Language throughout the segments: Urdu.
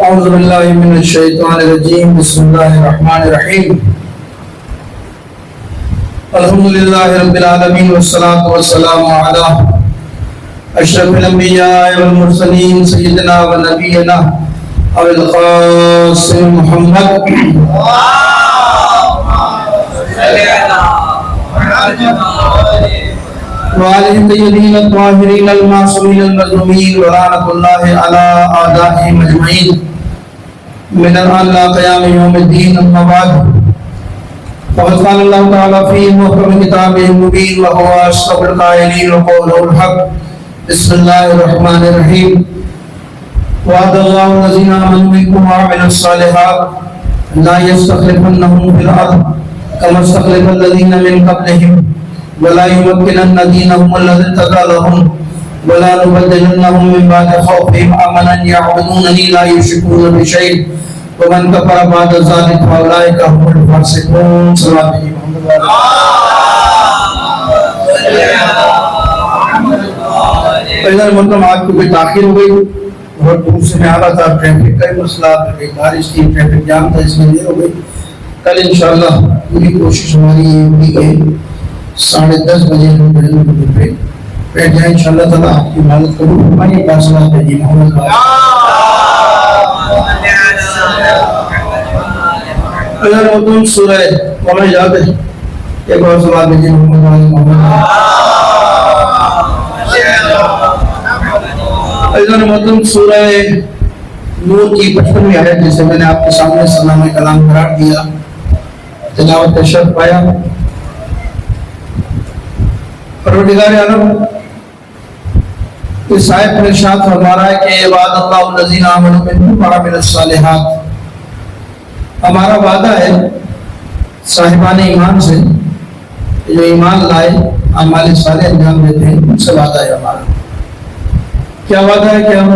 اعوذ باللہ من الشیطان الرجیم بسم اللہ الرحمن الرحیم الحمدللہ رب العالمین والصلاة والسلام علی اشرف الانبیاء والمرسلین سیدنا و نبینا ابو القاسم محمد وآلہ الطیبین الطاہرین المعصومین المظلومین ولعنۃ اللہ علی اعدائہم اجمعین من اللہ قیام یوم الدین اما بعد فقد قال اللہ تعالی فی محکم کتابہ المبین وهو اصدق القائلین وقوله الحق بسم اللہ الرحمن الرحیم وعد اللہ الذین آمنوا منکم وعملوا الصالحات لا يستخلفنهم في الارض كما استخلف الذین من قبلهم ولا يمكنن دينهم الذي ارتضى لهم ولا نبدلنهم من بعد خوفهم امنا يعبدونني لا يشركون بي شيئا ومن كفر بعد ذلك فاولئك هم الفاسقون صلی اللہ علیہ وسلم۔ مطلب آج کو تاخیر ہو گئی اور دور سے میں آ رہا تھا، ٹریفک کا مسئلہ، بارش کی ٹریفک جام تھا، اس میں دیر ہو گئی۔ کل انشاءاللہ پوری کوشش ہماری یہ ہوگی کہ 10:30 بجے ہم بیٹھ جائیں انشاءاللہ تعالیٰ۔ آپ کی عبادت قبول فرمائیے۔ صلاۃ جی محمد اگر متون سورہ ہمیں یاد ہے ایک اور صلاۃ جی محمد اگر متون سورہ نور کی 55ویں آیت جسے میں نے آپ کے سامنے سلام کلام قرار دیا، تلاوت کا شرف پایا۔ پروردگار عالم اس آیت میں ارشاد فرما رہا ہے کہ وعد اللہ الذین آمنوا منکم وعملوا الصالحات، ہمارا وعدہ ہے صاحبان ایمان سے جو ایمان لائے اعمال صالح انجام دیتے ہیں، ان سے وعدہ ہے ہمارا۔ کیا وعدہ ہے کہ ہم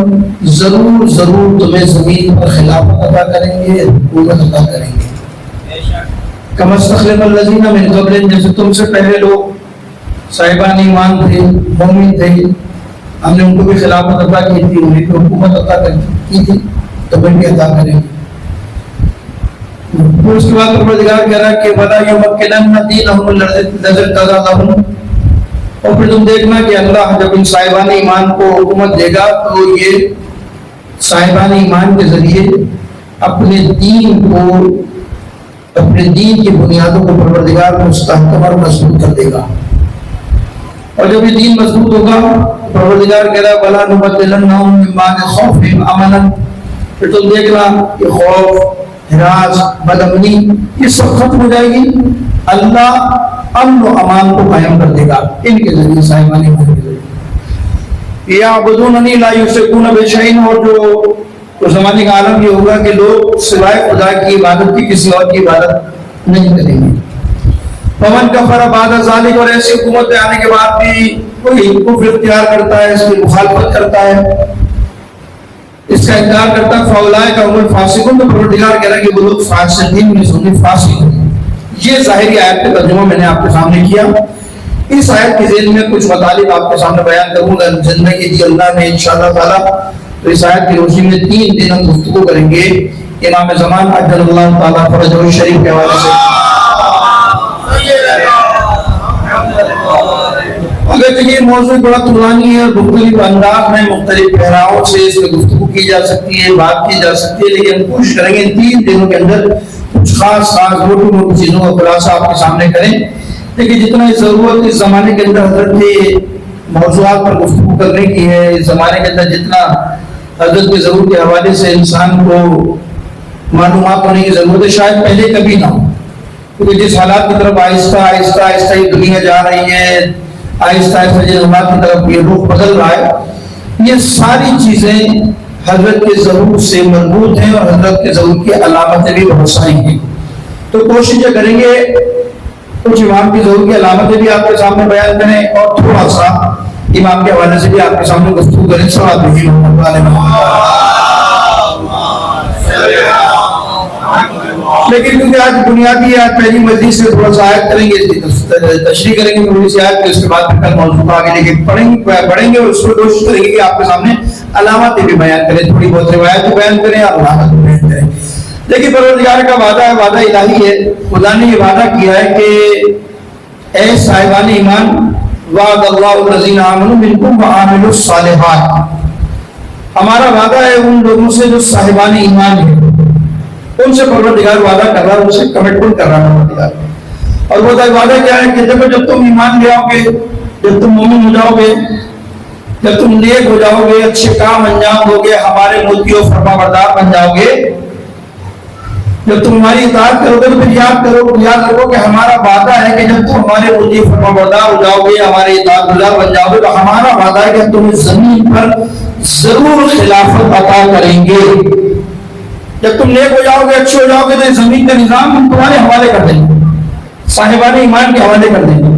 ضرور ضرور تمہیں زمین پر خلافت عطا کریں گے، حکومت عطا کریں گے۔ کما استخلف الذین من قبلہم، جیسے تم سے پہلے لوگ صاحبان ایمان تھے، مومن تھے، ہم نے ان کو بھی خلافت عطا کی تھی، انہیں بھی حکومت عطا کی تھی، تو ہم بھی عطا کریں گے۔ اس کے بعد پروردگار کہہ رہا ہے کہ وَلَا يُمَكِّنَنَّ دِينَهُمُ الَّذِي ارْتَضَىٰ لَهُمْ، اور پھر تم دیکھنا کہ اللہ جب ان صاحبان ایمان کو حکومت دے گا تو یہ صاحبان ایمان کے ذریعے اپنے دین کی بنیادوں کو پروردگار مستحکم اور مضبوط کر دے گا۔ اور جب یہ دین مضبوط ہوگا پروردگار کہہ رہا ہے وَلَا نُبَدِّلَنَّهُم مِّن بَعْدِ خَوْفِهِمْ امنا، پھر تم دیکھنا کہ خوف، ہراس، بدامنی یہ سب ختم ہو جائے گی، اللہ امن و امان کو قائم کر دے گا ان کے ذریعے، صاحبان ایمان کے ذریعے۔ یعبدوننی لا یشرکون بی شیئا، اور جو اس زمانے کا عالم یہ ہوگا کہ لوگ سوائے خدا کی عبادت کی کسی اور کی عبادت نہیں کریں گے۔ ومن کفر بعد ذلک، اور ایسی حکومت میں آنے کے بعد بھی کوئی کفر اختیار کرتا ہے، اس کی مخالفت کرتا ہے، اس کا انکار کرتا ہے، فاولئک هم الفاسقون، تو پروردگار کہہ رہا ہے کہ وہ لوگ فاسقین میں سے فاسق ہیں۔ یہ ظاہری آیت کا ترجمہ میں نے آپ کے سامنے کیا۔ اس آیت کے ذیل میں کچھ مطالب آپ کے سامنے بیان کروں گا، زندگی دی اللہ نے انشاءاللہ تعالی۔ تو اس آیت کی روشنی میں 3 دن ہم گفتگو کریں گے امام زمان عجل اللہ تعالی فرجہ الشریف کے حوالے سے۔ اگر یہ موضوع بڑا طولانی ہے اور مختلف انداز میں مختلف پہراؤں سے اس میں گفتگو کی جا سکتی ہے، بات کی جا سکتی ہے، لیکن ہم کوشش کریں گے 3 دنوں کے اندر کچھ خاص موٹی چیزوں کا خلاصہ آپ کے سامنے کریں۔ لیکن جتنا ضرورت اس زمانے کے اندر حضرت کے موضوعات پر گفتگو کرنے کی ہے، اس زمانے کے اندر جتنا حضرت کی ضرورت کے حوالے سے انسان کو معلومات ہونے کی ضرورت ہے، شاید پہلے کبھی نہ ہو، کیونکہ جس حالات کی طرف آہستہ آہستہ یہ دنیا جا رہی ہے، آہستہ آہستہ جذبات کی طرف یہ رخ بدل رہا ہے، یہ ساری چیزیں حضرت کے ضرور سے مربوط ہیں اور حضرت کے ضرور کی علامتیں بھی بہت ساری ہیں۔ تو کوشش یہ کریں گے کچھ امام کی ضرور کی علامتیں بھی آپ کے سامنے بیان کریں اور تھوڑا سا امام کے حوالے سے بھی آپ کے سامنے گفتگو کریں۔ صلوات بھیجیے محمد علیہ محمد۔ لیکن کیونکہ آج بنیادی آج پہلی مجلس سے تھوڑا سا آیت کریں گے، تشریح کریں گے تھوڑی سی آیت، اس کے بعد پھر کل موضوع آگے لے کے پڑھیں گے اور اس کو کوشش کریں گے کہ آپ کے سامنے علامات بھی بیان کریں, تھوڑی بہت روایت بھی بیان کریں اور علامات بھی بیان کریں. دیکھیے پروردگار کا وعدہ ہے, وعدہ الہی ہے. خدا نے یہ وعدہ کیا ہے کہ اے صاحبان ایمان, وعد اللہ الذین آمنوا منکم وعملوا الصالحات, ہمارا وعدہ ہے ان لوگوں سے جو صاحبان ایمان ہیں, ان سے پروردگار وعدہ کر رہا ہے, ان سے کمٹمنٹ کر رہا ہے پروردگار. اور وہ وعدہ کیا ہے کہ جب تم ایمان لے آؤ گے, جب تم مومن ہو جاؤ گے, جب تم نیک ہو جاؤ گے, اچھے کام انجام دو گے, ہمارے ملکی و فرما بردار بن جاؤ گے, جب تم ہماری اطاعت کرو گے تو پھر یاد رکھو کہ ہمارا وعدہ ہے کہ جب تم ہمارے ملکی فرما بردار ہو جاؤ گے, ہمارے اطاعت گزار بن جاؤ گے, تو ہمارا وعدہ ہے کہ تم اس زمین پر ضرور خلافت عطا کریں گے. جب تم نیک ہو جاؤ گے, اچھے ہو جاؤ گے, تو اس زمین کا نظام ہم تمہارے حوالے کر دیں گے, صاحبان ایمان کے حوالے کر دیں گے.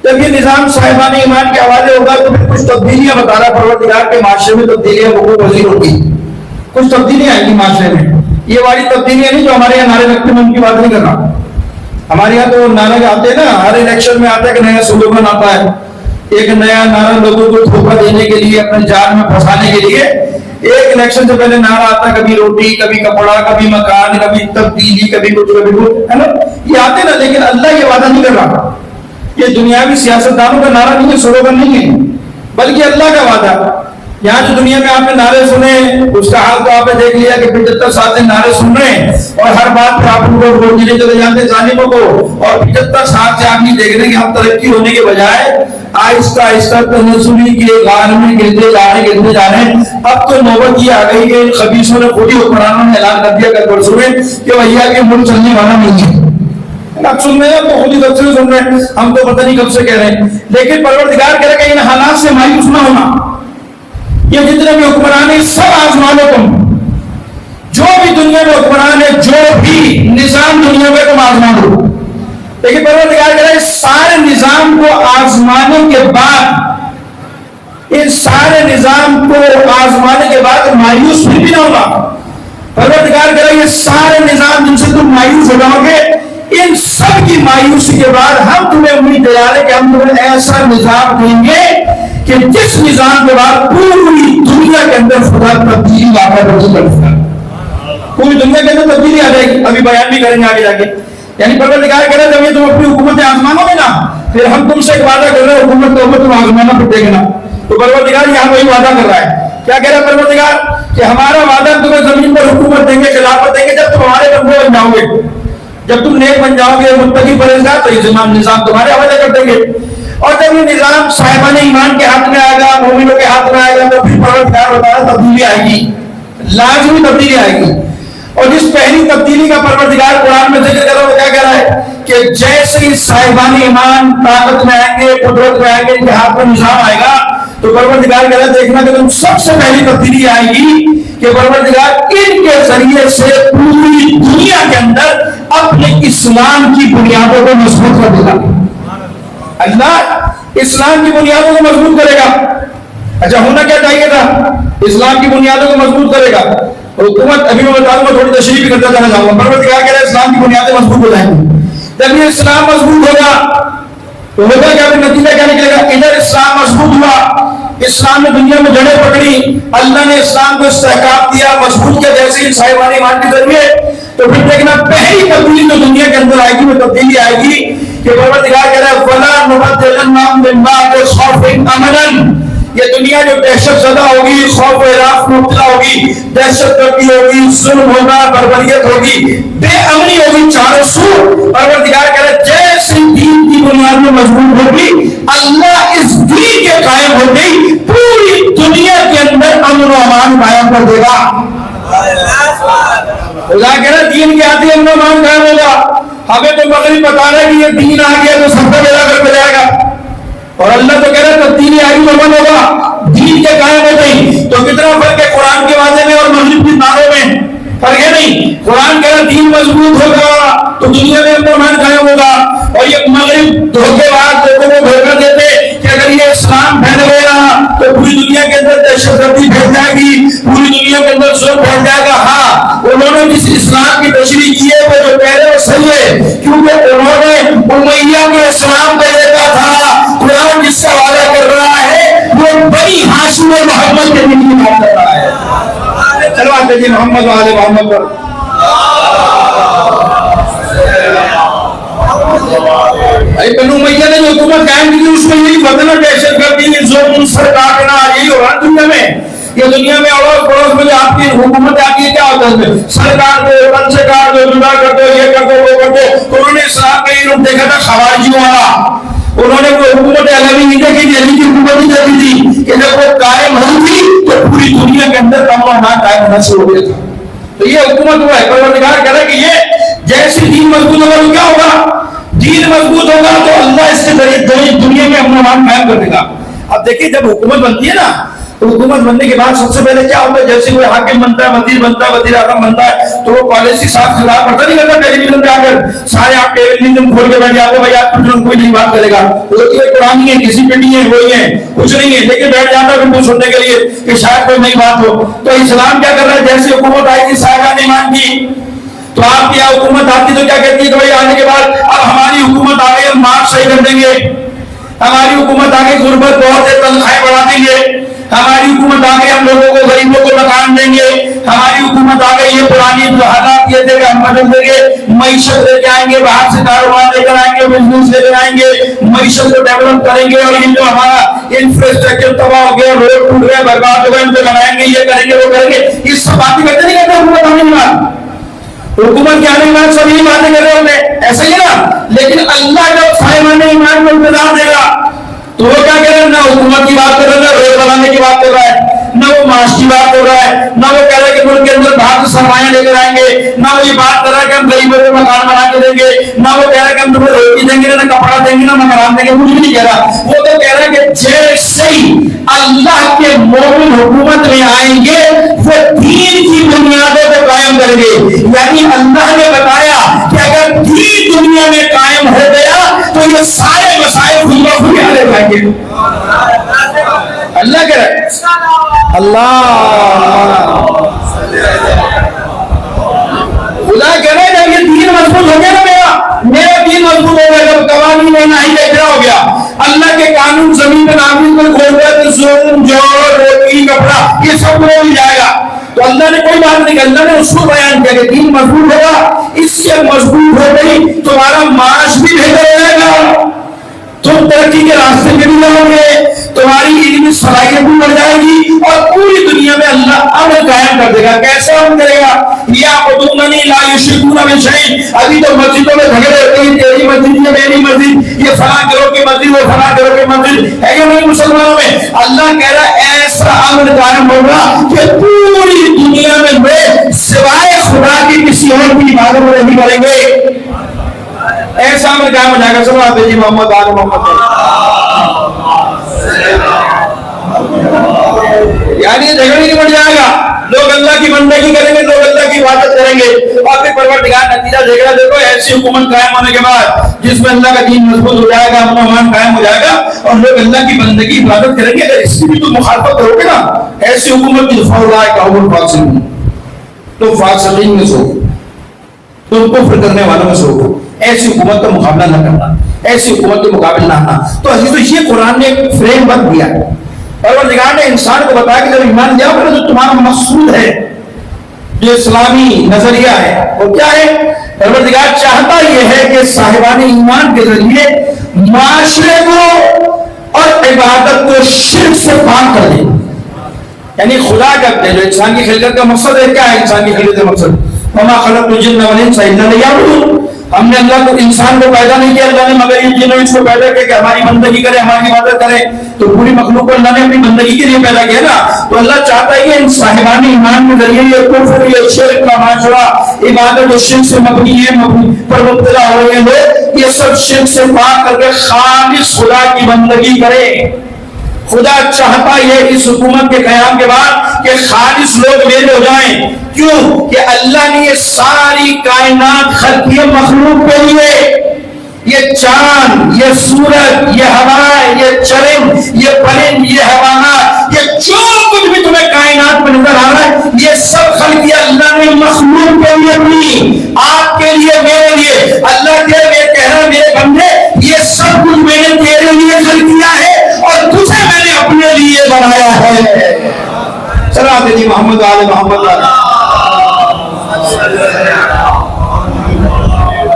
جب یہ نظام صاحبان ایمان کے حوالے ہوگا تو پھر کچھ تبدیلیاں بتا رہا پروردگار کے معاشرے میں, تبدیلیاں وقوع پذیر ہوگی, کچھ تبدیلیاں آئیں گی معاشرے میں. یہ والی تبدیلیاں نہیں جو ہمارے یہاں نعرے لگتے ہیں, ان کی بات نہیں کر رہا. ہمارے یہاں تو نعرے آتے ہیں نا, ہر الیکشن میں آتا ہے کہ نیا سلوگن آتا ہے, ایک نیا نعرہ لوگوں کو دھوکہ دینے کے لیے, اپنے جال میں پھنسانے کے لیے. ایک الیکشن سے پہلے نعرہ آتا ہے, کبھی روٹی, کبھی کپڑا, کبھی مکان, کبھی تبدیلی, کبھی کچھ, ہے نا, یہ آتے نا. لیکن اللہ یہ وعدہ نہیں کر رہا, یہ دنیاوی سیاستدانوں کا نعرہ نہیں ہے, سلوگن نہیں ہے, بلکہ اللہ کا وعدہ. یہاں جو دنیا میں آپ نے نعرے سنے, اس کا حال تو آپ نے دیکھ لیا کہ 75 سال سے نعرے سن رہے ہیں, اور ہر بات پہ آپ ان کو ووٹ دینے چلے جاتے ہیں ظالموں کو, اور 75 سال سے آپ یہ دیکھ رہے ہیں کہ ہم ترقی ہونے کے بجائے آہستہ آہستہ تنزلی کے غار میں گرتے جا رہے ہیں. اب تو نوبت یہ آ گئی کہ خبیثوں نے خود ہی حکمرانوں نے اعلان کر دیا کل پرسوں میں کہ بھیا کہ ملک چلنے والا نہیں ہے. اب سن رہے ہیں, تو خود ہی تفسیر سن رہے ہیں, ہم تو پتہ نہیں کب سے کہہ رہے ہیں. لیکن پروردگار کہہ رہا ہے کہ ان حالات سے مایوس نہ ہونا, یہ جتنے بھی حکمران ہیں سب آزمانو تم, جو بھی دنیا میں حکمران ہے, جو بھی نظام دنیا میں تم آزمانو. لیکن پروردگار کہہ رہا ہے سارے نظام کو آزمانے کے بعد, ان سارے نظام کو آزمانے کے بعد مایوس بھی نہ ہوگا. پروردگار کہہ رہا ہے یہ سارے نظام جن سے تم مایوس ہو جاؤ گے, ان سب کی مایوسی کے بعد ہم تمہیں امید دلا رہے کہ ہم تمہیں ایسا نظام دیں گے کہ جس نظام کے بعد پوری دنیا کے اندر خدا تبدیلی لا کر رسول کرے گا. پوری دنیا کے اندر تبدیلی آ جائے گی, ابھی بیان بھی کریں گے آگے جا کے. یعنی پروردگار کہہ رہے جب یہ تم اپنی حکومت آزمانو گے نا, پھر ہم تم سے ایک وعدہ کر رہے ہیں حکومت تم آزمانا پھر دے گا. تو پروردگار یہاں وہی وعدہ کر رہا ہے. کیا کہہ رہا ہے پروردگار کہ ہمارا وعدہ تمہیں زمین پر حکومت دیں گے, خلافت دیں گے, جب تم ہمارے بندے بن جاؤ گے, جب تم نیک بن جاؤ گے, متقی پرہیزگار, تو یہ نظام تمہارے حوالے کر دیں گے. اور جب یہ نظام صاحبان ایمان کے ہاتھ میں آئے گا, مومنوں کے ہاتھ میں آئے گا, تو پھر پروردگار بتا رہا ہے تبدیلی آئے گی, لازمی تبدیلی آئے گی. اور جس پہلی تبدیلی کا پروردگار قرآن میں ذکر کر رہا ہے, وہ کیا کہہ رہا ہے کہ جیسے ہی صاحبان ایمان طاقت میں آئیں گے, قدرت میں آئیں گے, ان کے ہاتھ میں نظام آئے گا, تو پروردگار کہہ رہا ہے دیکھنا کہ تم سب سے پہلی تبدیلی آئے گی کہ پروردگار ان کے ذریعے سے پوری دنیا کے اندر اپنے اسلام کی بنیادوں کو مضبوط کر دے گا. اللہ اسلام کی بنیادوں کو مضبوط کرے گا. اچھا ہونا کیا چاہیے تھا, اسلام کی بنیادوں کو مضبوط کرے گا. حکومت ابھی میں بتا دوں, تھوڑی تشریح بھی کرتا جانا چاہوں گا. پروردگار کہہ رہا ہے اسلام کی بنیادیں مضبوط ہو جائیں گی. جب یہ اسلام مضبوط ہوگا تو ہوگا کیا, نتیجہ کیا نکلے گا, ادھر اسلام مضبوط ہوا, اسلام نے دنیا میں جڑیں پکڑی, اللہ نے اسلام کو استحکام دیا, مضبوط کیا جیسے ہی صاحبان ایمان کے ذریعے. تو پھر دیکھنا پہلی تبدیلی جو دنیا کے اندر آئے گی, وہ تبدیلی آئے گی کہ پروردگار کہہ رہا ہے وَلَا نُبَدِّلَنَّهُم مِّن بَعْدِ خَوْفِهِمْ أَمْنًا. یہ دنیا جو دہشت زدہ ہوگی, خوف و ہراس میں مبتلا ہوگی, دہشت گردی ہوگی, ظلم ہوگا, بربریت ہوگی, بے امنی ہوگی چاروں سو. پروردگار کہہ رہا ہے جیسے دین کی بنیاد میں مضبوط ہوگی, اللہ اس دین کے قائم ہو گئی, پوری دنیا کے اندر امن و امان قائم کر دے گا. اللہ کہہ رہا ہے دین کے آتے امن و امان قائم ہوگا. ہمیں تو مغرب بتا رہا ہے کہ یہ دین آ گیا تو سب کا بیڑا کر جائے گا, اور اللہ تو کہہ رہا ہے تبدیلی آئی امن ہوگا, دین کے قائم ہو گئی. تو کتنا فرق ہے قرآن کے وعدے میں اور مغرب کی نعروں میں, فرق ہے نہیں. قرآن کہہ رہا ہے دین مضبوط ہوگا تو دنیا میں امن و امان قائم ہوگا, اور یہ مغرب دھوکے باز لوگوں کو دھوکہ دیتے کہ اگر یہ اسلام پھیل گیا تو پوری دنیا کے اندر دہشت گردی پھیل جائے گی, پوری دنیا کے اندر ظلم پھیل جائے گا. ہاں انہوں نے جس اسلام کی تشریح کی ہے وہ جو کہہ رہے وہ صحیح ہے, کیونکہ انہوں نے امیہ کے اسلام کو دیکھا تھا. قرآن جس کا وعدہ کر رہا ہے وہ بنی ہاشم محمد محمد کے دین کی بات کر رہا ہے. چلو آتے جی محمد والے محمد پر. بنو امیہ نے جو حکومت قائم کی اس میں یہی فتنہ دہشت گردی ظلم سرکار نہ یہی ہو رہا دنیا میں. یہ دنیا میں اڑوس پڑوس میں جو آپ کی حکومت آتی ہے کیا ہوتا ہے سرکار دو رن سے کار دو جدا کر دو یہ کر دو وہ کر دو. انہوں نے اسلام کا یہ دیکھا تھا خوارجیوں والا. انہوں نے کوئی حکومت عالمی نہیں دیکھی دہلی کی حکومت ہی دیکھی تھی کہ جب وہ قائم ہوئی تھی تو پوری دنیا کے اندر امن و امان قائم ہونا شروع ہو گیا تھا. تو یہ حکومت ہوا ہے. پروردگار کہہ رہا ہے کہ یہ جیسے دین مضبوط ہوگا تو کیا ہوگا؟ دین مضبوط ہوگا تو اللہ اس کے ذریعے دنیا میں امن و امان قائم کر دے گا. اب دیکھیے جب حکومت بنتی ہے نا تو حکومت بننے کے بعد سب سے پہلے کیا ہوتا ہے جیسے کوئی حاکم بنتا ہے وزیر بنتا ہے وزیر اعظم بنتا ہے تو وہ پالیسی صاف خلاف پتہ نہیں کرتا ٹیلی ویژن پہ آ کر سارے آپ ٹیلی ویژن کھول کے بیٹھ جاتے بھائی آپ کچھ کوئی نہیں بات کرے گا وہ تو قرآن نہیں ہے کسی پہ نہیں ہے وہی ہے کچھ نہیں ہے لیکن بیٹھ جاتا ہے ان کو سننے کے لیے کہ شاید کوئی نئی بات ہو. تو اسلام کیا کر رہا ہے جیسے حکومت آئی تھی صاحبان ایمان کی تو آپ کی حکومت آتی تو کیا کہتی ہے کہ بھائی آنے کے بعد اب ہماری حکومت آ گئی ہم مارک صحیح کر دیں گے. ہماری حکومت آ گئی غربت بہت ہے تنخواہیں بڑھا دیں گے. ہماری حکومت آ گئی ہم لوگوں کو غریبوں کو مکان دیں گے. ہماری حکومت آ گئی یہ پرانی جو حالات یہ تھے کہ ہم بدل دیں گے معیشت لے کے آئیں گے باہر سے کاروبار لے کر آئیں گے بزنس لے کر آئیں گے معیشت کو ڈیولپ کریں گے اور یہ جو ہمارا انفراسٹرکچر تباہ ہو گیا روڈ ٹوٹ گیا برباد ہو گیا ان کو بنائیں گے یہ کریں گے وہ کریں گے. اس سب باتیں کرتے نہیں کرتے حکومت آنے کے بعد حکومت کے آنے کے بعد سب یہی باتیں کر رہے ہوتے ایسا ہی ہے نا. لیکن اللہ جب صاحبان ایمان کو انتظام دے گا تو وہ کیا کہہ رہا ہے نہ حکومت کی بات کر رہا ہے نہ روڈ بنانے کی بات کر رہا ہے نہ وہ معاش کی بات کر رہا ہے نہ وہ کہہ رہا ہے کہ ملک کے اندر باہر سے سرمایہ لے کر آئیں گے نہ وہ یہ بات کر رہا ہے کہ ہم غریبوں کو مکان بنا کے دیں گے نہ وہ کہہ رہا ہے کہ ہم تمہیں روٹی دیں گے نہ کپڑا دیں گے نہ مکان دیں گے کچھ بھی نہیں کہہ رہا. وہ تو کہہ رہا ہے کہ جیسے ہی اللہ کے مومن حکومت میں آئیں گے وہ دین کی بنیادوں کو قائم کریں گے. یعنی اللہ نے بتایا کہ اگر دین دنیا میں قائم ہو گیا تو یہ سارے مسائل خود بخود حل ہو جائیں گے. اللہ کہہ رہا ہے اللہ خدا کہہ رہا ہے جب یہ دین مضبوط ہو گیا نا میرا دین مضبوط ہو گیا جب قوانین میں نہ ہی دیکھنا ہو گیا اللہ کے قانون زمین پہ نافذ میں کھول گیا تو ظلم جور روٹی کپڑا یہ سب کو مل جائے گا. تو اللہ نے کوئی بات نہیں اللہ نے اس کو بیان کیا کہ دین مضبوط ہوگا اس سے مضبوط ہو گئی تمہارا معاش بھی بہتر ہو جائے گا تم ترقی کے راستے میں بھی جاؤ گے تمہاری علمی صلاحیت بھی بڑھ جائے گی اور پوری دنیا میں اللہ امن قائم کر دے گا. کیسے امن کرے گا یعبدوننی لا یشرکون بی شیء. ابھی تو مسجدوں میں جھگڑے ہوتے ہیں تیری مسجد یہ میری مسجد یہ فلاں گروہ کی مسجد وہ فلاں گروہ کی مسجد ہے یا نہیں مسلمانوں میں. اللہ کہہ رہا ہے ایسا امن قائم ہوگا کہ پوری دنیا میں سوائے خدا کی کسی اور کی عبادت نہیں کریں گے. ایسا میں کیا ہو جائے گا سب آتے جی محمد آل محمد یعنی جھگڑے نہیں بڑھ جائے گا لوگ اللہ کی بندگی کریں گے لوگ اللہ کی عبادت کریں گے اور پھر پروردگار نتیجہ دے گا. دیکھو ایسی حکومت قائم ہونے کے بعد جس میں اللہ کا دین مضبوط ہو جائے گا امن و امان قائم ہو جائے گا اور لوگ اللہ کی بندگی عبادت کریں گے. اگر اس کی بھی تو مخالفت کرو گے نا ایسی حکومت کی تم فاسقین میں سو تم کفر کرنے والوں میں سو ایسی حکومت کا مقابلہ نہ کرنا ایسی حکومت کے مقابل نہ آنا. تو یہ قرآن نے ایک فریم ورک دیا ہے پروردگار نے انسان کو بتایا کہ جب ایمان جاؤ گے جو تمہارا مقصود ہے جو اسلامی نظریہ ہے وہ کیا ہے. پروردگار چاہتا یہ ہے کہ صاحبان ایمان کے ذریعے معاشرے کو اور عبادت کو شرک سے پاک کر دے. یعنی خدا کرتے جو انسان کی خلقت کا مقصد ہے کیا ہے انسان کی خلقت کا مقصد وما خلقت الجن والانس الا ليعبدون. ہم نے اللہ کو انسان کو پیدا نہیں کیا اللہ نے مگر یہ جن اس کو پیدا کیا کہ ہماری بندگی کرے ہماری عبادت کرے. تو پوری مخلوق کو اللہ نے اپنی بندگی کے لیے پیدا کیا نا. تو اللہ چاہتا ہے کہ ان صاحبان ایمان کے ذریعے یہ کفر یہ شرک کا معاشرہ عبادت و شرک سے مبنی ہے پر مبتلا ہو رہے لوگ یہ سب شرک سے پاک کر کے خالص خدا کی بندگی کرے. خدا چاہتا ہے اس حکومت کے قیام کے بعد کہ خالص لوگ میرے ہو جائیں. کیوں کہ اللہ نے یہ ساری کائنات خلقی مخلوق کے لیے یہ چاند یہ سورج یہ ہوائیں یہ چرند یہ پرند یہ حیوانات یہ جو کچھ بھی تمہیں کائنات میں نظر آ رہا ہے یہ سب خلقی اللہ نے مخلوق کے لیے بھی آپ کے لیے میرے لیے. اللہ کے لیے کہہ رہا میرے بندے یہ سب کچھ میں نے تیرے لیے خلق کیا ہے اور تجھے میں نے اپنے لیے بنایا ہے. سیدی محمد آل محمد.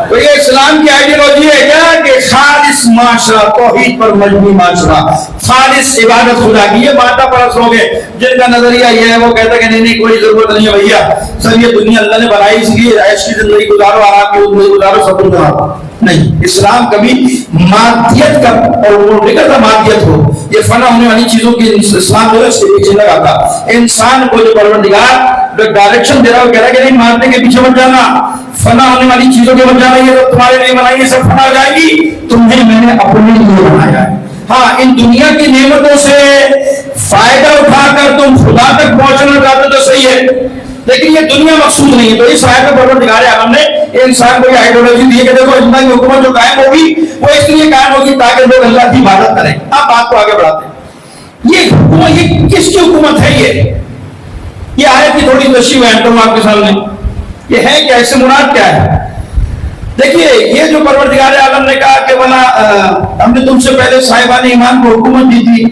تو یہ اسلام کی آئیڈیالوجی ہے کیا کہ خالص معاشرہ، توحید پر مبنی معاشرہ، خالص عبادت خدا کی. یہ مادہ پرست لوگ ہیں جن کا نظریہ یہ ہے، وہ کہتا ہے کہ نہیں کوئی ضرورت نہیں ہے بھیا، سب یہ دنیا اللہ نے بنائی اس لیے عیش کی زندگی گزارو، آرام کی زندگی گزارو، سب کچھ کرو. نہیں، اسلام کبھی مادیت کا اور وہ نہیں کرتا مادیت ہو، یہ فنا ہونے والی چیزوں کی اسلام جو ہے اس کے پیچھے لگاتا. انسان کو جو پروردگار ڈائریکشن دے رہا ہے وہ کہہ رہا ہے کہ نہیں مارنے کے پیچھے مت جانا، فنا ہونے والی چیزوں کے مت جانا، یہ تو تمہارے لیے بنائی ہے، سب فنا ہو جائے گی، تمہیں میں نے اپنے لیے بنایا ہے. ہاں، ان دنیا کی نعمتوں سے فائدہ اٹھا کر تم خدا تک پہنچنا چاہتے تو صحیح ہے، لیکن یہ دنیا مقصود نہیں ہے. تو اس آیت میں پروردگار عالم نے انسان کو یہ آئیڈیالوجی دی ہے کہ دیکھو اللہ کی حکومت جو قائم ہوگی وہ اس لیے قائم ہوگی تاکہ لوگ اللہ کی عبادت کریں. آپ بات کو آگے بڑھاتے ہیں. یہ حکومت، یہ کس کی حکومت ہے؟ یہ آیت کی تھوڑی تشریح بیان کروں آپ کے سامنے. یہ ہے کیا، اس سے مراد کیا ہے؟ دیکھیے، یہ جو پروردگار عالم نے کہا کہ بنا ہم نے تم سے پہلے صاحبان ایمان کو حکومت دی تھی،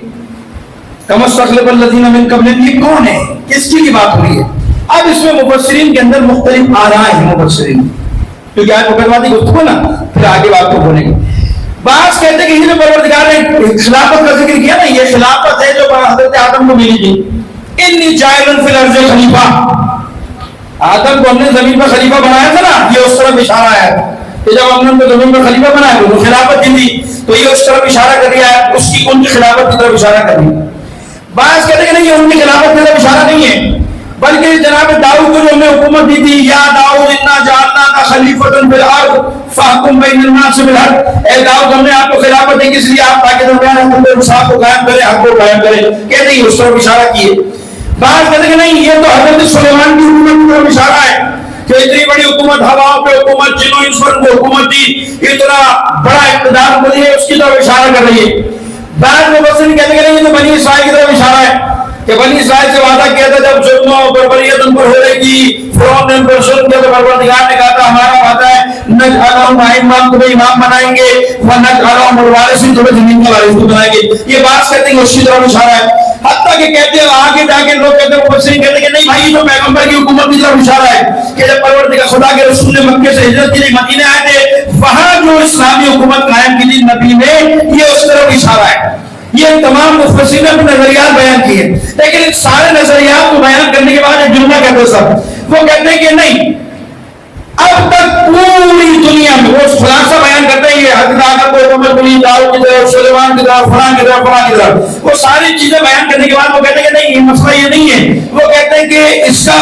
کما استخلف الذین من قبلہم، یہ کون ہے، کس کی بات ہو رہی ہے؟ اب اس میں مفسرین کے اندر مختلف آراء ہیں مفسرین، کیونکہ آج مقدماتی گفتگو نا، پھر آگے بات کو بولیں گے. بعض کہتے ہیں کہ یہ جو پروردگار نے خلافت کا ذکر کیا نا، یہ خلافت ہے جو حضرت آدم کو ملی تھی. انی جاعل فی الارض خلیفہ، آدم کو ہم نے زمین پر خلیفہ بنایا تھا نا، یہ اس طرف اشارہ ہے کہ جب ہم نے ان کو زمین پر خلیفہ بنایا تو خلافت دی تھی، تو یہ اس طرف اشارہ کر دیا ہے، اس کی ان کی خلافت کی طرف اشارہ کر دیا. بعض کہتے ہیں کہ نہیں، یہ ان کی خلافت کی طرف اشارہ نہیں ہے، بلکہ جناب داؤد کو جو ہم نے حکومت دی تھی، یا داؤد انا جعلناک خلیفۃ فی الارض فاحکم بین الناس بالحق، اے داؤد ہم نے آپ کو خلافت دی کس لیے، آپ تاکہ درمیان حق و انصاف کو قائم کریں، حق کو قائم کریں. کہتے ہیں اس طرف اشارہ کیے. بعض کہتے ہیں کہ نہیں، یہ تو حضرت سلیمان کی حکومت کی طرف اشارہ ہے کہ اتنی بڑی حکومت، ہواؤں پہ حکومت، جنوں انسان کو حکومت دی، اتنا بڑا اقتدار کو دیے، اس کی طرف اشارہ کر رہی ہے. بعض مفسرین کہتے ہیں کہ نہیں، یہ تو بنی اسرائیل کی طرف اشارہ ہے کہ بنی اسرائیل سے وعدہ کیا تھا جب ظلم و بربریت ان پر ہو رہی تھی، فرعون نے ان پر ظلم کیا تو پروردگار نے کہا تھا ہمارا وعدہ ہے نجعلہم ائمۃ، تمہیں امام بنائیں گے، ونجعلہم الوارثین، تمہیں زمین کا وارث بنائیں گے. یہ بات کہتے ہیں کہ اس کی طرف اشارہ ہے. حتیٰ کہ کہتے ہیں آگے جا کے لوگ کہتے ہیں مفسرین کہتے ہیں کہ نہیں بھائی، یہ تو پیغمبر کی حکومت کی طرف اشارہ ہے کہ جب پروردگار خدا کے رسول نے مکے سے ہجرت کے لیے مدینے آئے تھے، وہاں جو اسلامی حکومت قائم کی تھی نبی نے، یہ اس طرف اشارہ ہے. یہ تمام مفسرین نے اپنے نظریات بیان کیے، لیکن ان سارے نظریات کو بیان کرنے کے بعد ایک جملہ کہتے ہیں سب، وہ کہتے ہیں کہ نہیں، اب تک پوری دنیا میں وہ خلاصہ بیان کرتے ہیں، یہ حضرت آدم کو حکومت ملی، داؤد کی طرف، سلیمان کی طرف، فلاں کی طرف، فلاں کی طرف، وہ ساری چیزیں بیان کرنے کے بعد وہ کہتے ہیں کہ نہیں، یہ مسئلہ یہ نہیں ہے. وہ کہتے ہیں کہ اس کا،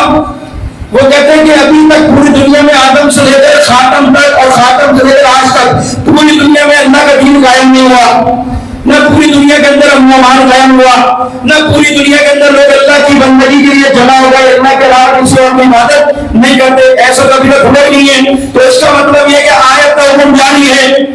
وہ کہتے ہیں کہ ابھی تک پوری دنیا میں آدم سے لے کر خاتم تک اور خاتم سے لے کر آج تک پوری دنیا میں اللہ کا دین قائم نہیں ہوا، نہ پوری دنیا کے اندر امن قائم ہوا، نہ پوری دنیا کے اندر لوگ اللہ کی بندگی کے لیے جمع ہو گئے، اللہ کے علاوہ کسی اور کی عبادت نہیں کرتے، ایسا کبھی تک ہوا ہی نہیں ہے. تو اس کا مطلب یہ کہ آیت کا حکم جاری ہے،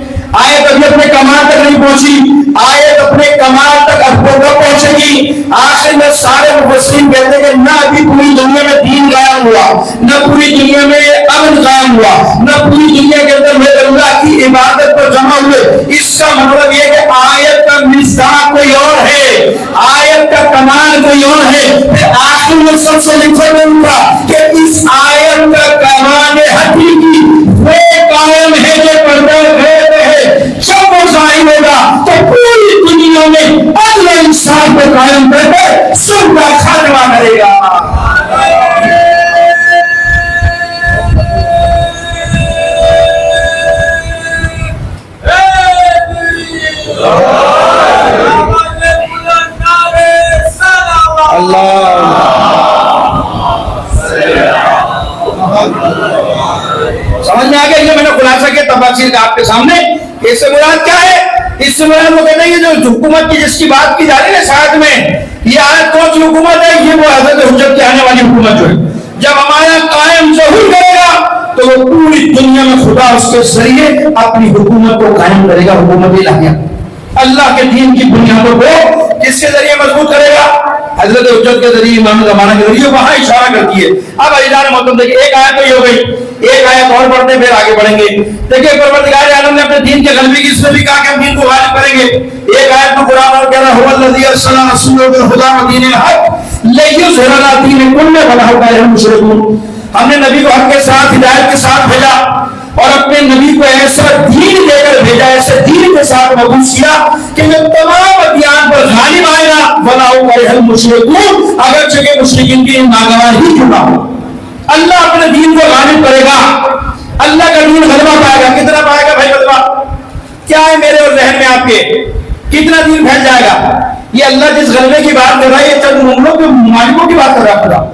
آیت ابھی اپنے کمال تک نہیں پہنچی، آیت اپنے کمال تک اب پہنچے گی. آخر میں سارے مفسرین کہتے ہیں کہ نہ ابھی پوری دنیا میں دین قائم ہوا، نہ پوری دنیا میں امن قائم ہوا، نہ پوری دنیا کے اندر لوگ اللہ کی عبادت پر جمع ہوئے. اس کا مطلب یہ کہ آیت کا مصداق کوئی اور ہے، آیت کا کمال کوئی اور ہے. پھر آخر میں سب سے لکھا ہوگا کہ اس آیت کا کمال حقیقی وہ قائم ہے جو پردہ جب وہ ظاہر ہوگا تو پوری دنیا میں عدل و انصاف کو قائم کر کے سب کا خاتمہ کرے گا. سمجھ میں آ گیا؟ یہ میں نے خلاصہ کیا تفاصیل کا آپ کے سامنے. اس سے مراد کیا ہے؟ اس سے مراد وہ کہتے ہیں کہ جو حکومت کی جس کی بات کی جا رہی ہے ساتھ میں، یہ آیت کون سی حکومت ہے؟ یہ وہ حضرت حجت کی آنے والی حکومت جو ہے، جب ہمارا قائم ظہور کرے گا تو وہ پوری دنیا میں خدا اس کے ذریعے اپنی حکومت کو قائم کرے گا. حکومت الہیہ اللہ کے دین کی بنیادوں کو کس کے ذریعے مضبوط کرے گا؟ حضرت حجت کے ذریعے، امام زمانہ کے ذریعے. وہاں اشارہ کرتی ہے. اب عزیزان محترم دیکھیں، ایک آیت تو یہ ہو گئی، ایک آیت اور پڑھتے پھر آگے بڑھیں گے. دیکھیں پروردگار عالم نے اپنے دین کے غلبے کی اس نے بھی کہا کہ ہم دین کو غالب کریں گے. ایک آیت میں قرآن اور کہہ رہا ہے هو الذی ارسل رسولہ بالہدی ودین الحق لیظہر علی دین کلہ ولو کرہ المشرکون. ہم نے نبی کو حق کے ساتھ ہدایت کے ساتھ بھیجا اور اپنے نبی کو ایسا دین دے کر بھیجا, ایسے دین کے ساتھ مبعوث کیا کہ جو تمام ادیان پر غالب آئے گا. ولو کرہ المشرکون, اگرچہ کہ مشرکین کی ناگواری کیوں نہ ہو, اللہ اپنے دین کو غالب کرے گا. اللہ کا دین غلبہ پائے گا. کتنا پائے گا بھائی غلبہ؟ کیا ہے میرے اور ذہن میں آپ کے, کتنا دین پھیل جائے گا؟ یہ اللہ جس غلبے کی بات کر رہا ہے یہ چند مملوں کے مالکوں کی بات کر رہا ہے پورا.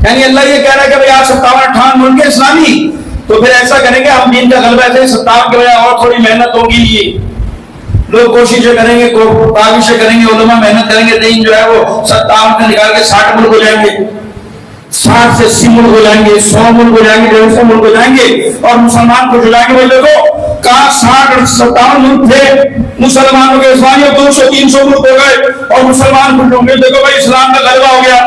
یعنی اللہ یہ کہہ رہا ہے کہ بھائی آپ 57-58 ملک اسلامی, تو پھر ایسا کریں گے ہم دین کا غلبہ ایسے 57 کے بجائے اور تھوڑی محنت ہوگی, لوگ کوششیں کریں گے, کاوشیں کریں گے, علماء محنت کریں گے, دین جو ہے وہ 57 سے نکال کے 60 ملک ہو جائیں گے, 60 سے 80 ملک ہو جائیں گے, 100 ملک ہو جائیں گے, 150 ملک ہو جائیں گے, اور مسلمان کو جلائیں گے. بھائی دیکھو کہاں 60-57 ملک تھے مسلمانوں کے, اسلامیوں 200-300 ملک ہو گئے اور مسلمان کچھ ہوں گے. دیکھو بھائی اسلام کا غلبہ ہو گیا.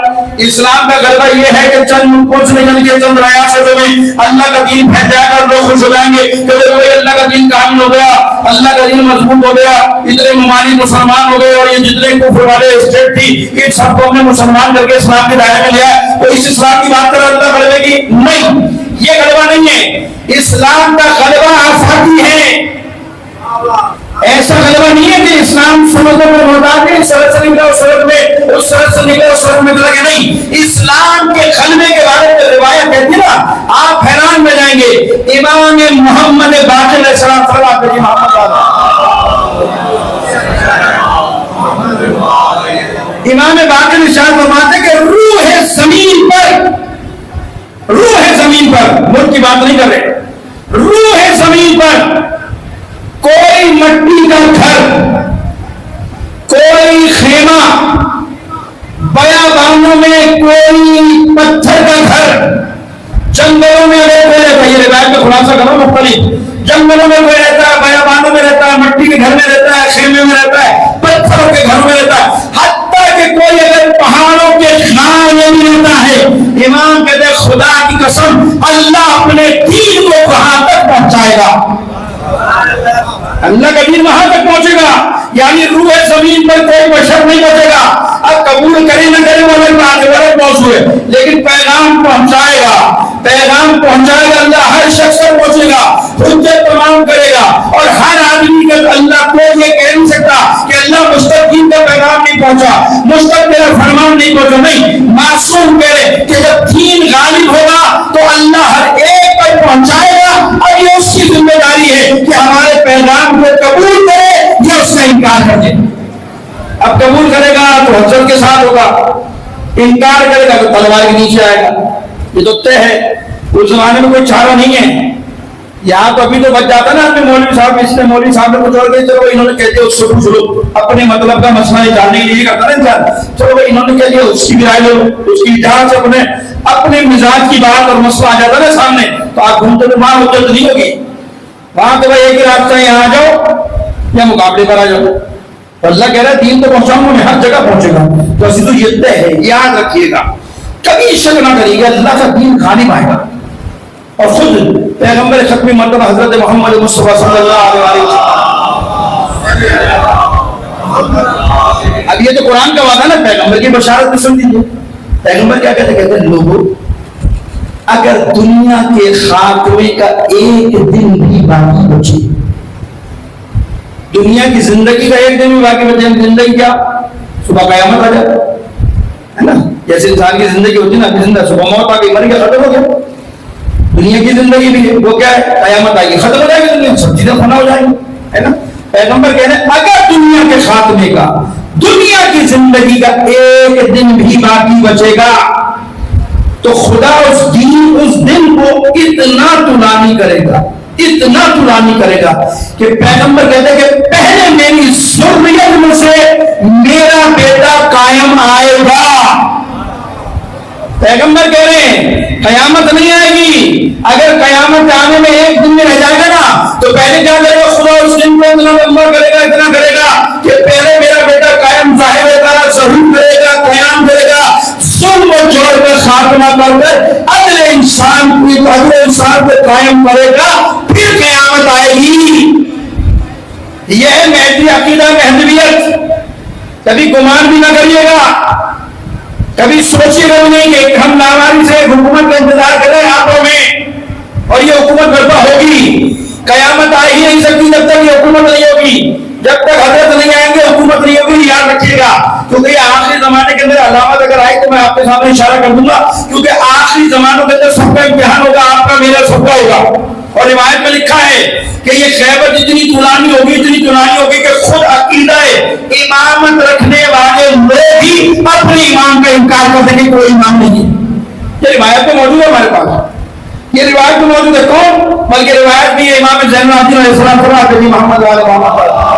اسلام کا غلبہ یہ ہے کہ چند ملکوں سے نکل کے چند ریاستوں میں اللہ کا دین پھیل جائے گا, لوگ خوش ہو جائیں گے کہ دیکھو بھائی اللہ کا دین کامل ہو گیا, اللہ کا دین مضبوط ہو گیا, اتنے ممالک مسلمان ہو گئے, اور یہ جتنے کفر والے اسٹیٹ تھی ان سب کو ہم نے مسلمان کر کے اسلام کے دائرے میں لیا. تو اس اسلام کی بات کر اللہ غلبے کی نہیں, یہ غلبہ نہیں ہے. اسلام کا غلبہ آفاقی ہے, ایسا غلبہ نہیں ہے کہ اسلام سمندر میں محتاج ہے, اس سرحد سے نکلا اس سرحد میں, اس سرحد سے نکلا اس سرحد میں لگے نہیں. اسلام کے غلبے کے بارے میں روایت کہتی ہے نا, آپ حیران میں جائیں گے. امام محمد باقر علیہ السلام فرماتے ہیں, امام باقر ارشاد فرماتے ہیں کہ روح زمین پر, روح زمین پر, ملک کی بات نہیں کر رہے, روح زمین پر کوئی مٹی کا گھر, کوئی خیمہ, بیابانوں میں کوئی پتھر کا گھر, جنگلوں میں رہتا ہے, یہ روایت کا خلاصہ کرو مختلف, جنگلوں میں کوئی رہتا ہے, بیابانوں میں رہتا ہے, مٹی کے گھر میں رہتا ہے, خیمے میں رہتا ہے, پتھروں کے گھروں میں رہتا ہے, حتیٰ کہ کوئی اگر پہاڑوں کے خانے میں بھی رہتا ہے. امام کہتے ہیں خدا کی قسم اللہ اپنے دین کو کہاں تک پہنچائے گا, اللہ کا دین وہاں تک پہنچے گا. یعنی روح زمین پر کوئی بشر نہیں بچے گا. اب قبول کرے نہ کرے وہ الگ بات ہے, غلط موضوع ہے, لیکن پیغام پہنچائے گا, پیغام پہنچائے گا. اللہ ہر شخص تک پہنچے گا, حجت تمام کرے گا, اور ہر آدمی کا اللہ کو یہ کہہ نہیں سکتا کہ اللہ مستقیم کا پیغام نہیں پہنچا, مستقیم کا فرمان نہیں پہنچا. نہیں, معصوم کہہ رہے کہ جب دین غالب ہوگا تو اللہ ہر ایک پر پہنچائے گا, اور یہ اس کی ذمہ داری ہے کہ ہمارے پیغام کو قبول کرے یا اس کا انکار کر دے. اب قبول کرے گا تو حضرت کے ساتھ ہوگا, انکار کرے گا تو تلوار کے نیچے آئے گا. یہ تو طے ہے, اس زمانے میں کوئی چارہ نہیں ہے. یہاں تو ابھی تو بچ جاتا نا, اپنے مولوی صاحب, اس نے مولوی صاحب نے کچھ اور کہا, چلو انہوں نے کہہ دیا اس سے پوچھ لو, اپنے مطلب کا مسئلہ یہ جاننے کے لیے کرتا نا انسان, چلو بھائی انہوں نے کہہ دیا اس کی بھی رائے لو, اس کی جہاں سے اپنے مزاج کی بات اور مسئلہ آ جاتا نا سامنے, تو آپ گھومتے تو وہاں حجت نہیں ہوگی. وہاں تو بھائی ایک ہی راستہ ہے, یہاں آ جاؤ یا مقابلے پر آ جاؤ. اللہ کہہ رہا ہے دین تو پہنچاؤں گا میں, ہر جگہ پہنچے گا. تو اسی تو یہ طے ہے, یاد رکھیے گا, کبھی شک نہ کریے گا, اللہ کا دین غالب آئے گا. اور خود پیغمبر ختمی مرتبہ حضرت محمد مصطفیٰ صلی اللہ علیہ وسلم, اب یہ تو قرآن کا وعدہ نا, پیغمبر کی بشارت بھی سن لیجیے. پیغمبر کیا کہتے ہیں, لوگوں اگر دنیا کے خاتمے کا ایک دن بھی باقی بچے, دنیا کی زندگی کا ایک دن بھی باقی بچے, زندگی کیا صبح قیامت آ جائے ہے نا, جیسے انسان کی زندگی ہوتی ہے نا, زندہ صبح موت آ گئی, مر گیا, ختم ہو گیا. دنیا کی زندگی بھی ہے, وہ کیا ہے, قیامت آئے گی, ختم ہو جائے گی دنیا, سب چیزیں فنا ہو جائیں گی, ہے نا. پیغمبر کہہ رہے ہیں اگر دنیا کے خاتمے کا, دنیا کی زندگی کا ایک دن بھی باقی بچے گا تو خدا اس دن کو اتنا طولانی کرے گا, اتنا طولانی کرے گا کہ پیغمبر کہتے ہیں کہ پہلے میری ذریت میں سے میرا بیٹا قائم آئے گا. پیغمبر کہہ رہے ہیں قیامت نہیں آئے گی, اگر قیامت آنے میں ایک دن میں رہ جائے گا نا تو پہلے کیا کرے گا, خدا اس دن کو اتنا لمبا کرے گا, اتنا کرے گا کہ پہلے میرا بیٹا قائم ظاہر ہوگا, ظہور کرے گا, قیام کرے گا, ظلم و جور کا خاتمہ کر کر اگلے انسان کو قائم کرے گا, پھر قیامت آئے گی. یہ ہے مہدی عقیدہ, مہدویت. کبھی گمان بھی نہ کریے گا, کبھی سوچے گا نہیں کہ ہم ناواری سے حکومت کا انتظار کر رہے ہیں ہاتھوں میں اور یہ حکومت برپا ہوگی. قیامت آ ہی نہیں سکتی جب تک یہ حکومت نہیں ہوگی. جب تک حضرت نہیں آئیں گے حکومت نہیں ہوگی. یاد رکھیے گا کیونکہ یہ آخری زمانے کے اندر علامت اگر آئی تو میں آپ کے سامنے اشارہ کر دوں گا, کیونکہ آخری زمانوں کے اندر سب کا امتحان ہوگا, آپ کا میرا سب کا ہوگا. اور روایت میں لکھا ہے کہ یہ خیبر اتنی طولانی ہوگی کہ خود عقیدہ امامت رکھنے والے لوگ ہی اپنے امام کا انکار کر دیں گے, کوئی امام نہیں. یہ روایت میں موجود ہے ہمارے پاس, یہ روایت میں موجود ہے. کون؟ بلکہ روایت بھی امام زین العابدین علیہ السلام فرماتے ہیں محمد علیہ محمد.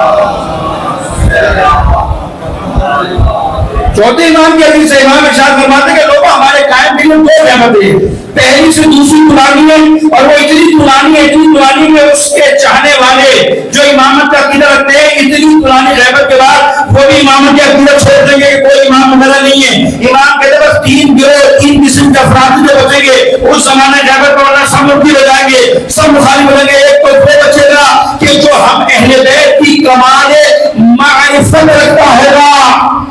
چوتھے امام کی حدیث سے امام ارشاد فرماتے ہیں کہ لوگ ہمارے قائم دین میں دو نعمتیں, پہلی سے دوسری طولانی ہے, اور وہ اتنی طولانی کہ اس کے چاہنے والے جو امامت کا عقیدہ رکھتے ہیں اتنی طولانی غیبت کے بعد وہ بھی امامت کا عقیدہ چھوڑ دیں گے کہ کوئی امام وغیرہ نہیں ہے. امام کہتے ہیں بس تین قسم کے افراد جو بچیں گے اس زمانے غیبت پر ورنہ سب مبتدی ہو جائیں گے, سب مخالف ہو جائیں گے. ایک تو وہ بچے گا کہ جو ہم اہل بیت کی کمال معرفت رکھتا ہوگا,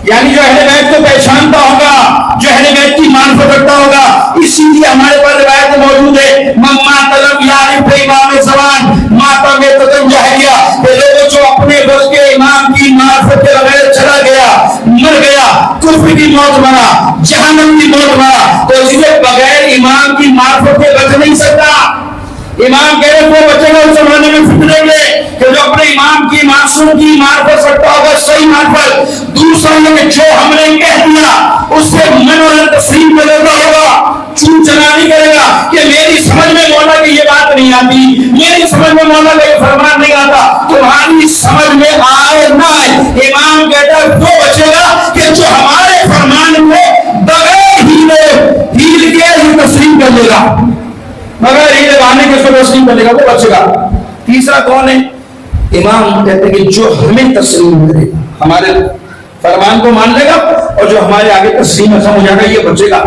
یعنی جو اہل بیت کو پہچانتا ہوگا, جو اہل بیت کی معرفت رکھتا ہوگا. اسی لیے ہمارے پاس روایت موجود ہے مما طلب یعرف امام زمان ماتا میں تدم جاہلیہ, کہ لوگوں جو اپنے وقت کے امام کی معرفت کے بغیر چلا گیا, مر گیا, کفر کی موت مرا, جہنم کی موت مرا, تو اس لیے بغیر امام کی معرفت کے بچ نہیں سکتا. امام کہہ رہے وہ بچے گا اس زمانے میں فتنے کے کہ جو اپنے امام کی معصوم کی معرفت رکھتا ہوگا, صحیح معرفت. دوسرا یہ کہ جو ہم نے کہہ دیا اس سے من اور تسلیم کر لیتا ہوگا, چون چنا نہیں کرے گا کہ میری سمجھ میں مولا کی یہ بات نہیں آتی, میری سمجھ میں مولا کا یہ فرمان نہیں آتا, تمہاری سمجھ میں آئے نہ آئے. امام کہتا ہے وہ بچے گا کہ جو ہمارے فرمان کو بغیر ہیل کے تسلیم کر لے گا, مگر یہ بہانے کے اس کو تسلیم کرے گا, وہ بچے گا. تیسرا کون ہے؟ امام کہتے ہیں کہ جو ہمیں تسلیم کرے گا, ہمارے فرمان کو مان لے گا, اور جو ہمارے آگے تسلیم ختم ہو جائے گا یہ بچے گا.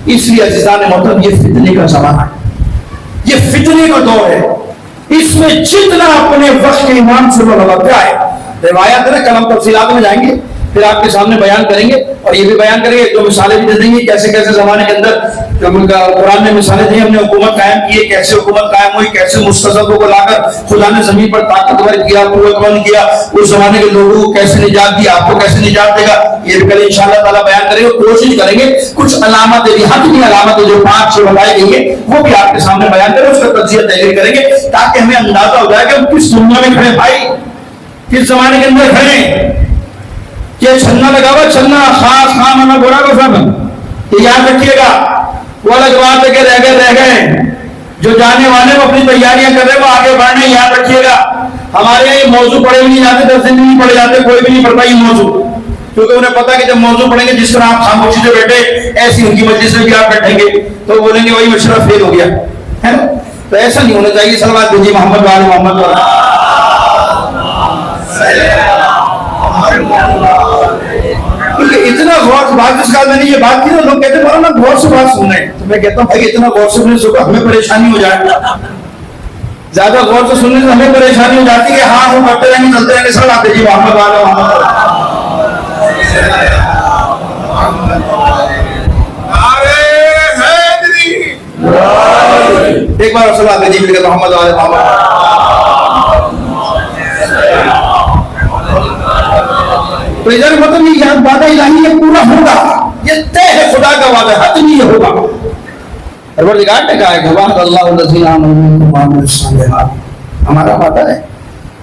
اس لیے عزیزان محترم یہ فتنے کا زمانہ ہے, یہ فتنے کا دور ہے. اس میں جتنا اپنے وقت کے امام سے لگاتا ہے, روایات ہے نا, کل ہم تفصیلات میں جائیں گے, پھر آپ کے سامنے بیان کریں گے, اور یہ بھی بیان کریں گے, جو مثالیں بھی دے دیں گے کیسے کیسے زمانے کے اندر قرآن نے مثالیں دی, ہم نے حکومت قائم کی ہے, کیسے حکومت قائم ہوئی, کیسے مستضعفوں کو لا کر خدا نے زمین پر طاقتور کیا, قوت مند کیا, اس زمانے کے لوگوں کو کیسے نجات دی, آپ کو کیسے نجات دے گا, یہ بھی کل انشاءاللہ تعالیٰ بیان کریں گے. کوشش کریں گے کچھ علامتیں بھی, حتمی علامتیں جو 5-6 بتائی گئی ہیں وہ بھی آپ کے سامنے بیان کریں, اس کا تجزیہ تحریر کریں گے تاکہ ہمیں اندازہ ہو جائے کہ ہم کس دنیا میں کھڑے بھائی, کس زمانے کے اندر کھڑے. یہ چھنا لگا ہوا, چھنا خاص خام ہمیں گوڑا کو سب یہ یاد رکھیے گا. وہ الگ بات ہے کہ رہ گئے جو جانے والے وہ اپنی تیاریاں کر رہے ہیں, وہ آگے بڑھنے. یاد رکھیے گا ہمارے یہاں یہ موضوع پڑھے بھی نہیں جاتے, 10 دن نہیں پڑھے جاتے, کوئی بھی نہیں پڑھتا یہ موضوع, کیونکہ انہیں پتا کہ جب موضوع پڑھیں گے جس طرح آپ خاموشی سے بیٹھے ایسی ان کی مجلس میں بھی آپ بیٹھیں گے تو بولیں گے وہی مشورہ فیل ہو گیا ہے نا. تو ایسا نہیں ہونا چاہیے. صلوات بھیجیے محمد وعلی محمد. اتنا غور سے بات اس کا میں نے یہ بات کی نا, لوگ کہتے ہیں نا غور سے بات سننا ہے, تو میں کہتا ہوں بھائی اتنا غور سے سننے سے ہمیں پریشانی ہو جائے, زیادہ غور سے سننے سے ہمیں پریشانی ہو جاتی ہے. ہاں وہ کرتے رہیں گے, چلتے رہیں گے. سر آتے جی محمد والا محمد. ایک بار صلی اللہ علیہ وسلم محمد والے محمد. تو ادھر مطلب یہ وعدہ الہی یہ پورا ہوگا, یہ طے ہے, خدا کا وعدہ ہے, حتمی یہ ہوگا. پروردگار نے کہا ہے کہ وعد اللہ الذین آمنوا وعملوا الصالحات, ہمارا وعدہ ہے.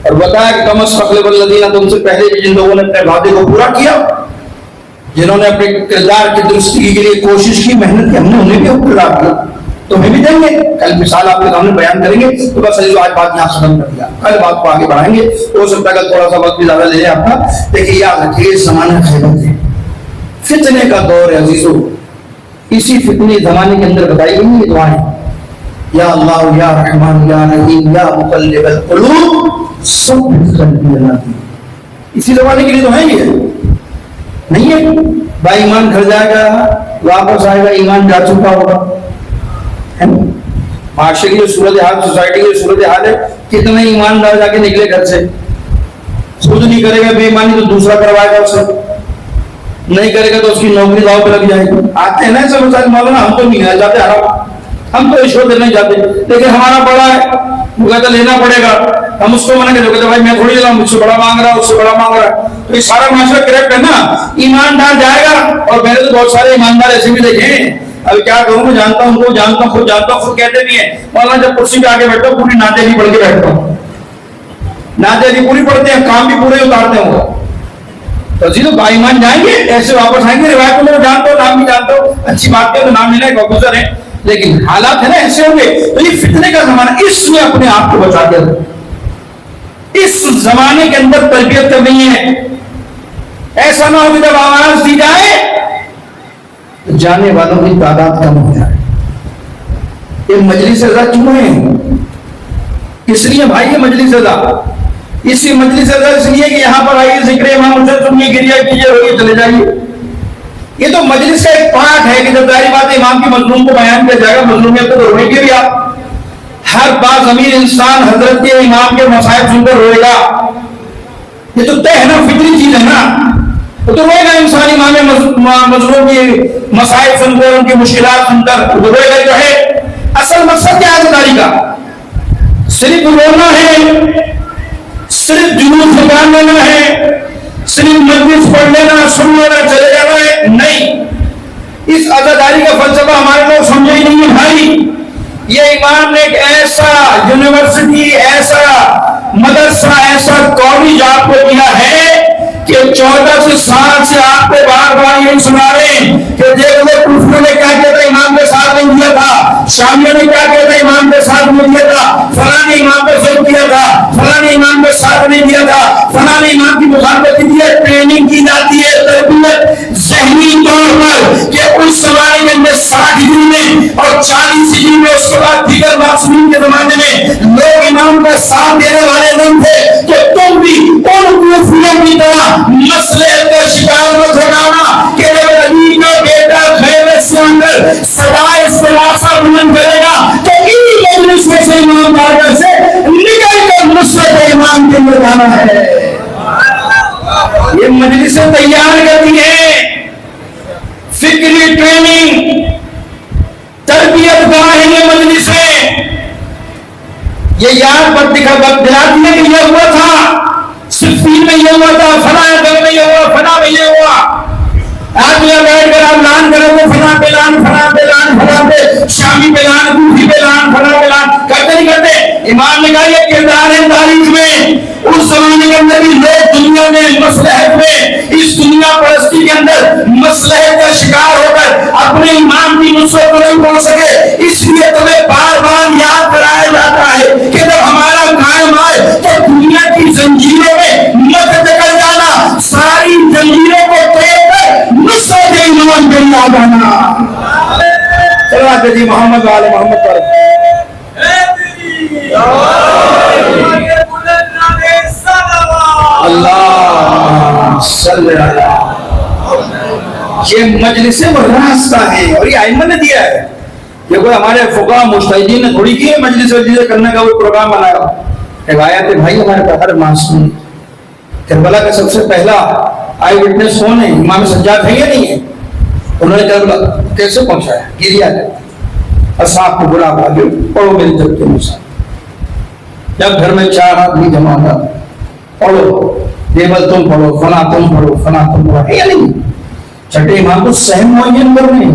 اور بتایا کہ کم استقلب الذین, تم سے پہلے بھی جن لوگوں نے اپنے وعدے کو پورا کیا, جنہوں نے اپنے کردار کی درستگی کے لیے کوشش کی, محنت کی, ہم نے انہیں بھی اقرار کیا, تمہیں بھی دیں گے. کل مثال آپ کے سامنے بیان کریں گے. تو بس آج بات یہاں ختم کر دیا, کل بات کو آگے بڑھائیں گے. ہو سکتا ہے کہ تھوڑا سا وقت بھی زیادہ لے لیں آپ کا, لیکن یاد رکھیے زمانہ خیبت ہے, فتنے کا دور ہے عزیزو. اسی فتنے زمانے کے اندر بتائی گئی یہ دعائیں, یا اللہ یا رحمان یا رحیم یا مقلب القلوب ثبت قلبی علی دینک. اسی زمانے کے لیے تو ہے یہ نہیں ہے. با ایمان گھر جائے گا, واپس آئے گا, ایمان جا چکا ہوگا. معاشرے کی صورتحال, سوسائٹی کی صورتحال ہے, کتنے ایماندار جا کے نکلے گھر سے, خود نہیں کرے گا بے ایمانی تو دوسرا کروائے گا اسے. نہیں کرے گا تو اس کی نوکری داؤ پہ لگ جائے گی. آتے ہیں نا ایسے مسائل مولانا, ہم تو نہیں جاتے حرام, ہم تو رشوت دینا چاہتے, لیکن ہمارا بڑا ہے وہ کہتا لینا پڑے گا, ہم اس کو منع کرتے, کہتے بھائی میں تھوڑی دے رہا ہوں, مجھ سے بڑا مانگ رہا ہے, اس سے بڑا مانگ رہا ہے. تو یہ سارا معاشرہ کریکٹ ہے نا, ایماندار جائے گا. اور میں نے تو بہت سارے ایماندار ایسے بھی دیکھے ہیں, ابھی کیا کہوں, میں جانتا ہوں, کو جانتا ہوں, خود جانتا ہوں, خود کہتے بھی ہیں مولانا جب کرسی پہ آگے بیٹھتا ہوں پوری نعت علی پڑھ کے بیٹھتا ہوں, نعت علی پوری پڑھتے ہیں, کام بھی پورے اتارتے ہیں. وہ تو جی تو بائیمان جائیں گے ایسے واپس آئیں گے, روایت میں جانتا ہوں, نام بھی جانتا ہوں, اچھی بات ہے تو نام لینا ایک آفیسر ہے, لیکن حالات ہے نا ایسے ہوں گے. تو یہ فتنے کا زمانہ, اس میں اپنے آپ کو بچا دیا. اس زمانے کے اندر تربیت کرنی ہے. ایسا نہ ہو کہ جب آواز دی جائے تو جانے والوں کی تعداد کم ہو جائے. یہ مجلس رضا کیوں ہے؟ اس لیے بھائی یہ مجلس رضا, اسی مجلس رضا اس لیے کہ یہاں پر آئیے, ذکر امام حسین سنیے, گریہ کیجیے, روئیے, چلے جائیے. یہ تو مجلس کا ایک پارٹ ہے کہ جب ظاہری بات ہے امام کی مظلوم کو بیان کیا جائے گا, مظلومیت کو روئیں گے بھی آپ. ہر بات ضمیر انسان حضرت کے امام کے مصائب سن کر روئے گا. یہ تو طے ہے نا, فطری چیز ہے نا, تو روئے گا انسان امام مظلوم کی مصائب سن کر, ان کی مشکلات سن کر, تو روئے گا. جو ہے اصل مقصد کیا ہے عزاداری کا؟ صرف رونا ہے, صرف جنون نکال لینا ہے, صرف مجلس پڑھ لینا, سن لینا, چلے جانا ہے؟ نہیں. اس عزاداری کا فلسفہ ہمارے لوگ سمجھے ہی نہیں ہے بھائی. یہ امام نے ایک ایسا یونیورسٹی, ایسا مدرسہ, ایسا کالج آپ کو دیا ہے کہ 14 سال سے آپ کو بار بار یہ سنا رہے ہیں کہ دیکھ لو کفر نے کیا کیا تھا, امام کے ساتھ نہیں دیا تھا, شامیوں نے کیا کیا تھا, امام کے ساتھ نہیں دیا تھا, فلاں نے امام کو ظلم کیا تھا, فلاں نے امام کے ساتھ نہیں دیا تھا, فلاں نے امام کی مخالفت کی ہے. ٹریننگ کی جاتی ہے, تربیت ذہنی طور پر, کہ اس زمانے کے اندر 60 ہجری میں اور 40 ہجری میں, اس کے بعد دیگر معصومین کے زمانے میں لوگ امام کا ساتھ دینے والے نہیں تھے کہ تم بھی ان کوفیوں کی طرح مسئلے کا شکار مت ہو جانا کہ جب علی کا بیٹا خیبر سے اندر صدائے سلاسہ بلند کرے گا تو ان مجلس میں سے امام بارگاہ سے نکل کر نصرت امام کے لیے جانا ہے. یہ مجلسیں تیار کرتی ہیں, فکری ٹریننگ, تربیت گاہ ہے یہ مجلسیں. یہ یاد پر دلاتی ہے کہ یہ ہوا تھا, صفین میں یہ ہوا تھا, فلاں جگہ میں یہ ہوا, فلاں میں یہ ہوا. آج یہ بیٹھ کر آپ لان کرو وہ فلاں پہ لان, فلاں پہ لان, فلاں پہ شامی پہ لان, کوفی پہ لان, فلاں پہ لان, کرتے نہیں کرتے. امام نے کہا یہ کردار ہے تاریخ میں. اس زمانے کے اندر بھی لوگ دنیا میں مصلحت میں, اس دنیا پرستی کے اندر مصلحت کا شکار ہو کر اپنے امام کی نصرت کو نہیں پہنچ سکے. اس لیے تمہیں بار بار یاد کرایا جاتا ہے کہ جب ہمارا قائم آئے تو دنیا کی زنجیروں میں مت نکل جانا, ساری زنجیروں کو توڑ کر نصرت امام پہ آ جانا. چلو آتے جی محمد والے محمد پر اللہ صلی اللہ. یہ مجلس وہ راستہ ہے اور یہ ائمہ نے دیا ہے. یہ کوئی ہمارے فقہاء مجتہدین نے تھوڑی کی ہے مجلس وجلس کرنے کا کوئی پروگرام بنایا. روایت ہے بھائی ہمارے پاس ہر معصوم. کربلا کا سب سے پہلا آئی وٹنس کون ہے؟ امام سجاد ہے یا نہیں ہے؟ انہوں نے کربلا کیسے پہنچایا؟ گریا ہے, اصحاب کو بلا کر پڑھو میری جب کے مسائل. جب گھر میں 4 آدمی جمع تھا, پڑھو, دیول تم پڑھو, فلاں تم پڑھو, فلاں تم پڑھو, ہے یا نہیں؟ چھٹے امام کو سہم معین کرنے,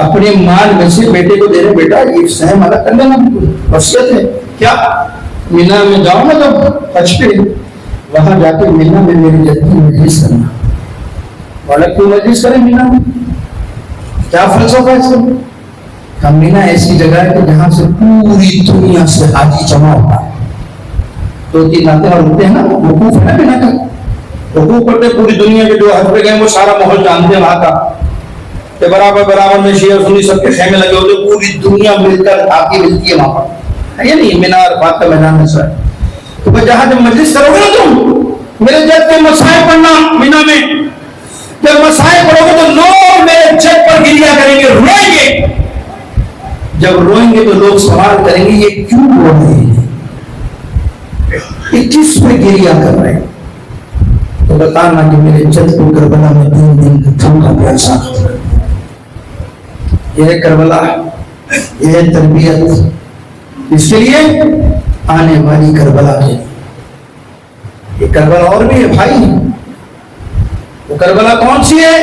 اپنے مال میں سے بیٹے کو دے رہے, بیٹا یہ سہم الگ کر لینا, وصیت ہے. کیا مینا میں جاؤ نا جب حج پہ, وہاں جا کے مینا میں میری جد کی مجلس کرنا. والا کیوں مجلس کریں مینا میں؟ کیا فلسفہ ہے اس کا؟ ہم مینا ایسی جگہ ہے کہ جہاں سے پوری دنیا سے حاجی جمع ہوتا ہے. 2-3 آتے اور ہوتے ہیں نا, وقوف ہے نا مینا کا, وقوف کرتے پوری دنیا کے جو حج پہ گئے وہ سارا ماحول جانتے ہیں وہاں کا, کہ برابر برابر میں شیعہ سنی سب کے خیمے لگے ہوتے, پوری دنیا مل کر آپ کی ملتی ہے وہاں پر, ہے نہیں؟ مینا عرفات کا میدان ہے سر. تو بھائی جہاں جب مجلس کرو گے نا تم, میرے جد کے مسائل پڑھنا مینا میں, جب مسائل پڑھو گے تو لوگ میرے جد پر گریا کریں گے, روئیں گے. جب روئیں گے تو لوگ سوال کریں گے یہ کیوں رو رہے ہیں, یہ کس پہ گریا کر رہے ہیں؟ تو بتانا کہ میرے جد کو کربلا میں 3 دن تھوکا پیاسا. یہ ہے کربلا, یہ ہے تربیت اس کے لیے آنے والی کربلا کے. یہ کربلا اور بھی ہے بھائی. وہ کربلا کون سی ہے؟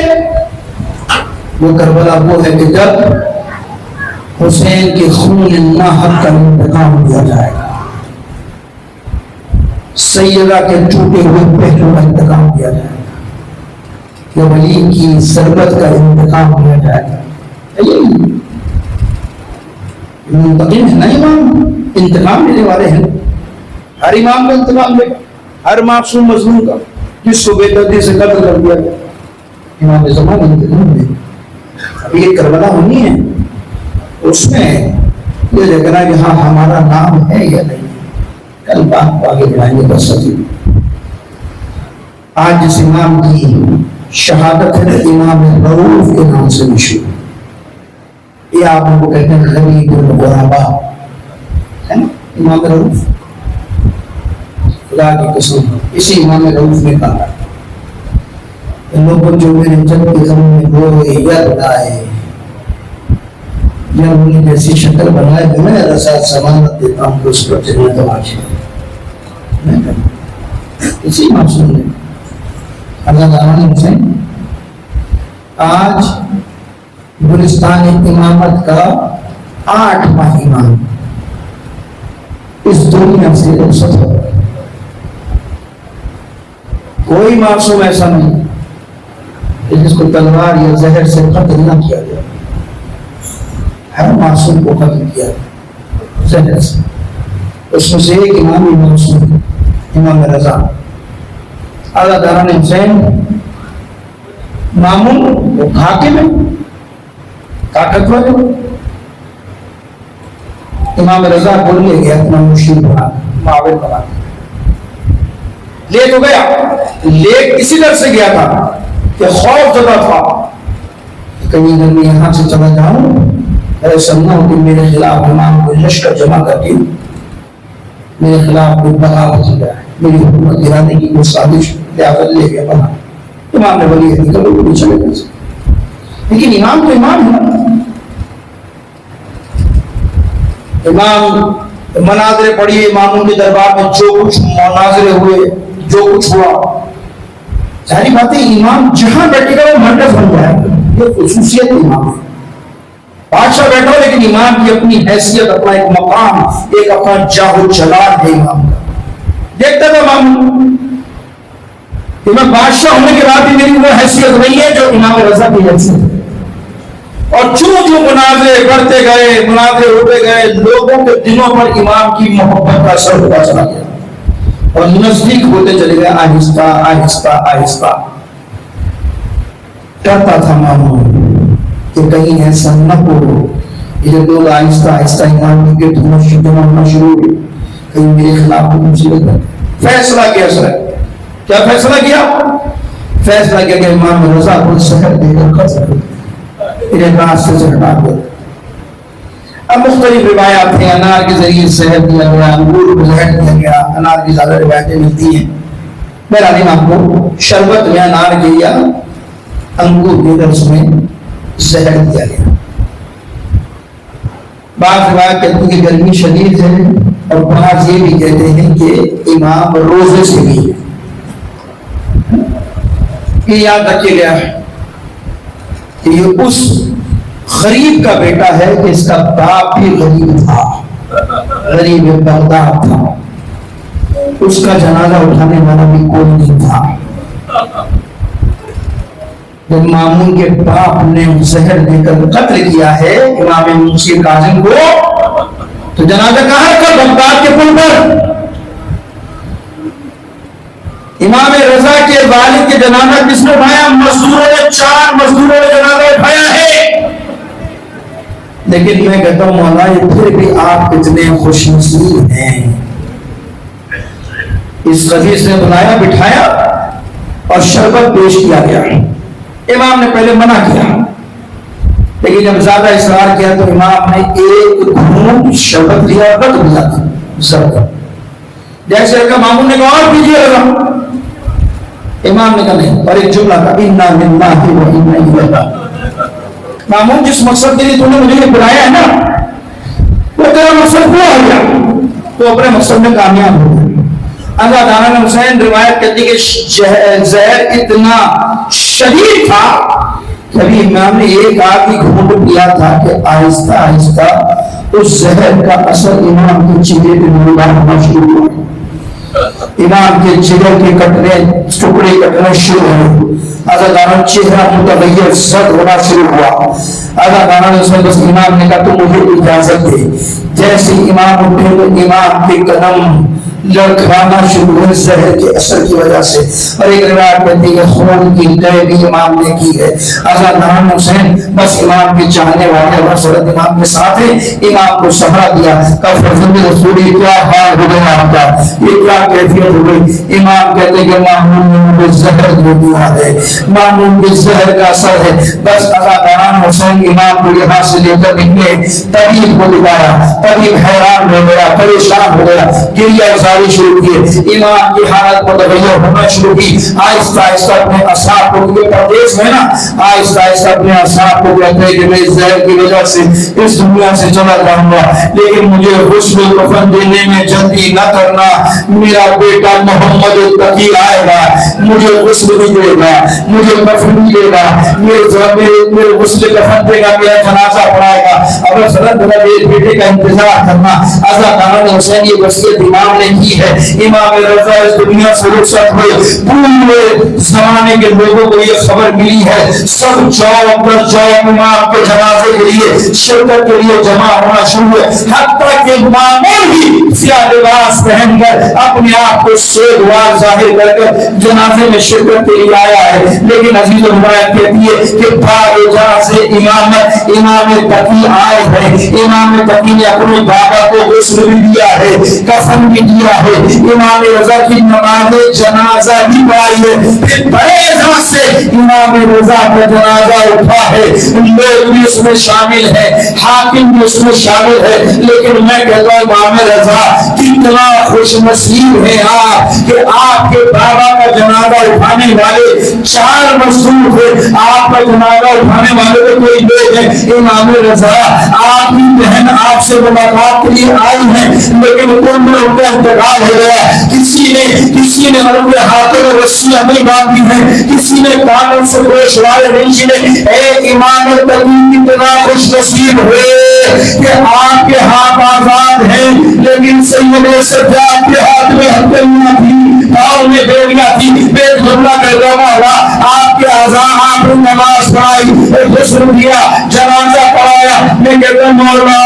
وہ کربلا وہ ہے کہ جب حسین کے خون ناحق کا انتقام دیا جائے گا, سیدہ کے ٹوٹے ہوئے پہلو کا انتقام دیا جائے گا, یا ولی کی ضربت کا انتقام دیا جائے گا. منتقم ہے نا امام, انتقام لینے والے ہیں. ہر امام کا انتقام لے, ہر معصوم مظلوم کا جس کو بے دردی سے قتل کر دیا گیا, امام زمان انتقام لے. ابھی یہ کربلا ہونی ہے, اس میں یہ دیکھنا کہ ہاں ہمارا نام ہے یا نہیں. کل بات کو آگے بڑھائیں گے. بس آج جس امام کی شہادت ہے امام رؤوف کے نام سے مشہور, یہ آپ ان کو کہتے ہیں غریب الغرباء, ہے نا امام رؤوف. خدا کی قسم اسی امام رؤوف نے کہا لوگوں جو میرے جد کے غم میں روئے یا رائے, جب انہیں جیسی شکل بنائے تو میں رضا ضمانت دیتا ہوں کہ اس پر جنت واجب ہے. اسی معصوم نے اللہ تعالیٰ نے آج گلستان امامت کا 8واں امام اس دنیا سے رخصت ہو. کوئی معصوم ایسا نہیں جس کو تلوار یا زہر سے قتل نہ کیا گیا. ہر معصوم کو قتل کیا زہر سے. اس میں سے ایک امام معصوم امام رضا. اللہ تعالیٰ نے حسین مامون وہ حاکم ہے, طاقتور ہے. امام رضا بول لے گیا اپنا مشیر بنا, معاون بنا, لے تو گیا. لے کسی طرح سے گیا تھا کہ خوف زدہ تھا کہیں اگر میں یہاں سے چلا جاؤں ایسا نہ ہو کہ میرے خلاف امام کو لشکر جمع کر کے میرے خلاف کوئی بغاوت ہو جائے, میری حکومت گرانے کی کوئی سازش لے گیا بنا. امام نے بولی ہے کہ وہ چلے گئے, لیکن امام تو امام ہے. امام مناظرے پڑھیے, اماموں کے دربار میں جو کچھ مناظرے ہوئے, جو کچھ ہوا, ساری باتیں امام جہاں بیٹھے گا وہ مرکز بن جائے گا. یہ خصوصیت امام ہے. بادشاہ بیٹھا لیکن امام کی اپنی حیثیت, اپنا ایک مقام, ایک اپنا جاہ و جلال ہے امام کا. دیکھتا تھا امام کہ میں بادشاہ ہونے کے بعد بھی میری وہ حیثیت نہیں ہے جو امام رضا کی حیثیت ہے. اور جو مناظرے بڑھتے گئے, مناظرے ہوتے گئے, لوگوں کے دلوں پر امام کی محبت کا اثر ہوتا چلا گیا اور نزدیک ہوتے چلے گئے. آہستہ آہستہ آہستہ ڈرتا تھا مامون کہ کہیں ایسا نہ ہو. یہ لوگ آہستہ آہستہ امام کے جمع ہونا شروع ہوئے, کہیں میرے خلاف مصیبت ہے. فیصلہ کیا سر, کیا فیصلہ کیا؟ فیصلہ کیا کہ امام رضا کو شہر دے کر قتل انہیں راستے سے ہٹا دیا. اب مختلف روایات ہیں, انار کے ذریعے شہد دیا گیا, انگور کو زہر دیا گیا, انار کی زیادہ روایتیں ملتی ہیں. بہرحال امام کو شربت میں انار کے یا انگور کے درس میں زہر دیا گیا. بعض روایت کہتے ہیں کہ گرمی شدید ہے, اور بعض یہ بھی کہتے ہیں کہ امام روزے سے بھی ہے. یہ یاد رکھے گیا ہے کہ یہ اس غریب کا بیٹا ہے کہ اس کا باپ بھی غریب تھا, غریب بغداد تھا. اس کا جنازہ اٹھانے والا بھی کوئی نہیں تھا. جب مامون کے باپ نے زہر دے کر قتل کیا ہے امام موسی کاظم کو, تو جنازہ کہاں رکھا؟ بغداد کے پل پر. امام رضا کے والد کے جنازہ کس نے اٹھایا؟ مزدوروں نے, 4 مزدوروں نے جنازہ اٹھایا ہے. لیکن میں کہتا ہوں مولا یہ پھر بھی آپ اتنے خوش نصیب ہیں. اس قدیس نے بلایا, بٹھایا اور شربت پیش کیا گیا. امام نے پہلے منع کیا, لیکن جب زیادہ اصرار کیا تو امام نے ایک گھونٹ شربت لیا اور رکھ دیا تھا. جیسے رکھا مامون نے کہا اور پیجیے. امام نے کہا نہیں، اور ایک جملہ کا اِنَّا لِلَّهِ وَإِنَّا إِلَيْهِ رَاجِعُونَ۔ مامون جس مقصد کے لیے تم نے مجھے بلایا ہے نا وہ تیرا مقصد پورا ہو گیا، تو اپنے مقصد میں کامیاب ہو گیا۔ اللہ تعالیٰ نے حسین روایت کرتی کہ زہر اتنا شدید تھا کہ ابھی امام نے ایک آدھی گھونٹ پیا تھا کہ آہستہ آہستہ اس زہر کا اثر امام کے چہرے پہ نمودار ہونا شروع ہوا۔ امام کے جگر کے کٹنے ٹکڑے کٹنے شروع ہوئے، ازادارہ چہرہ متغیر زد ہونا شروع ہوا۔ ازادارہ نے بس امام نے کہا تو مجھے اجازت دے۔ جیسے امام اٹھے تو امام کے قدم لڑکھانا شروع ہوئے زہر کے اثر کی وجہ سے، اور ایک روایت کہتی ہے خون کی لے بھی امام نے کی ہے۔ ازادارہ حسین بس امام کے چاہنے والے حضرت امام کے ساتھ ہیں، امام کو سہارا دیا کہ فرزند رسولی کیا حال ہو گیا آپ کا، یہ کیا کیفیت ہو گئی؟ امام کہتے کہ مامون نے مجھے زہر دے دیا ہے، مامون کے زہر کا اثر ہے۔ بس ازادارہ حسین امام کو یہاں سے لے کر نکلے، طبیب کو دکھایا، طبیب حیران ہو گیا، پریشان ہو گیا، گریہ شروع کیے، امام کی حالت متغیر ہونا شروع کی۔ آہستہ آہستہ اپنے اصحاب کو، کیونکہ پردیس میں نا، آہستہ آہستہ اپنے اصحاب کو کہتے ہیں کہ میں اس زہر کی وجہ سے اس دنیا سے چلا جاؤں گا، لیکن مجھے غسل کفن دینے میں جلدی نہ کرنا، میرا بیٹا محمد التقی آئے گا، مجھے غسل بھی دے گا، مجھے کفن بھی دے گا، میرے غسل کفن دے گا، میرا جنازہ پڑھائے گا، اب سرد میرے بیٹے کا انتظار کرنا۔ ازادارہ حسین یہ وصیت امام نے کی ہے۔ امام رضا اس دنیا سے رخصت ہوئے، پورے زمانے کے لوگوں کو یہ خبر ملی ہے، سب چوک پر چوک امام کے جنازے کے لیے شرکت کے لیے جمع ہونا شروع ہوئے، حتیٰ کہ مامون بھی سیاہ لباس پہن کر اپنے آپ کو سوگوار ظاہر کر کے جنازے میں شرکت کے لیے آیا ہے۔ لیکن عزیز روایت کہتی ہے کہ بھائی جہاں سے امام تقی آئے ہیں، امام تقی نے اپنے بابا کو غسل بھی دیا ہے، کفن بھی دیا ہے، امام رضا کی نماز جنازہ بھی پڑھائی ہے، پھر بڑے اعزاز سے امام رضا کا جنازہ اٹھا ہے، لوگ بھی اس میں شامل ہے، حاکم بھی اس میں شامل ہے۔ لیکن میں کہتا ہوں امام رضا کتنا خوش نصیب ہے آپ کہ آپ کے بابا کا جنازہ اٹھانے والے 4 مصروف ہے، آپ کا جنازہ اٹھانے والے تو کوئی لوگ ہیں۔ امام رضا آپ کی بہن آپ سے ملاقات کے لیے آئی ہیں، لیکن ان میں ان کا انتقال ہو گیا، کسی نے اپنے ہاتھوں میں رسیاں نہیں باندھی ہیں، کسی نے کانوں سے گوشوارے نہیں چھینے۔ اے امام تقی کتنا خوش نصیب ہوئے کہ آپ کے ہاتھ آزاد ہیں، لیکن سید سجاد کے ہاتھ میں ہتھیلیاں تھی، پاؤں میں بیڑیاں تھی، پیٹ جملہ کر رہا ہوا، آپ کے آزاد آپ نے نماز پڑھائی، غسل دیا، جنازہ پڑھایا۔ میں کہتا ہوں مولا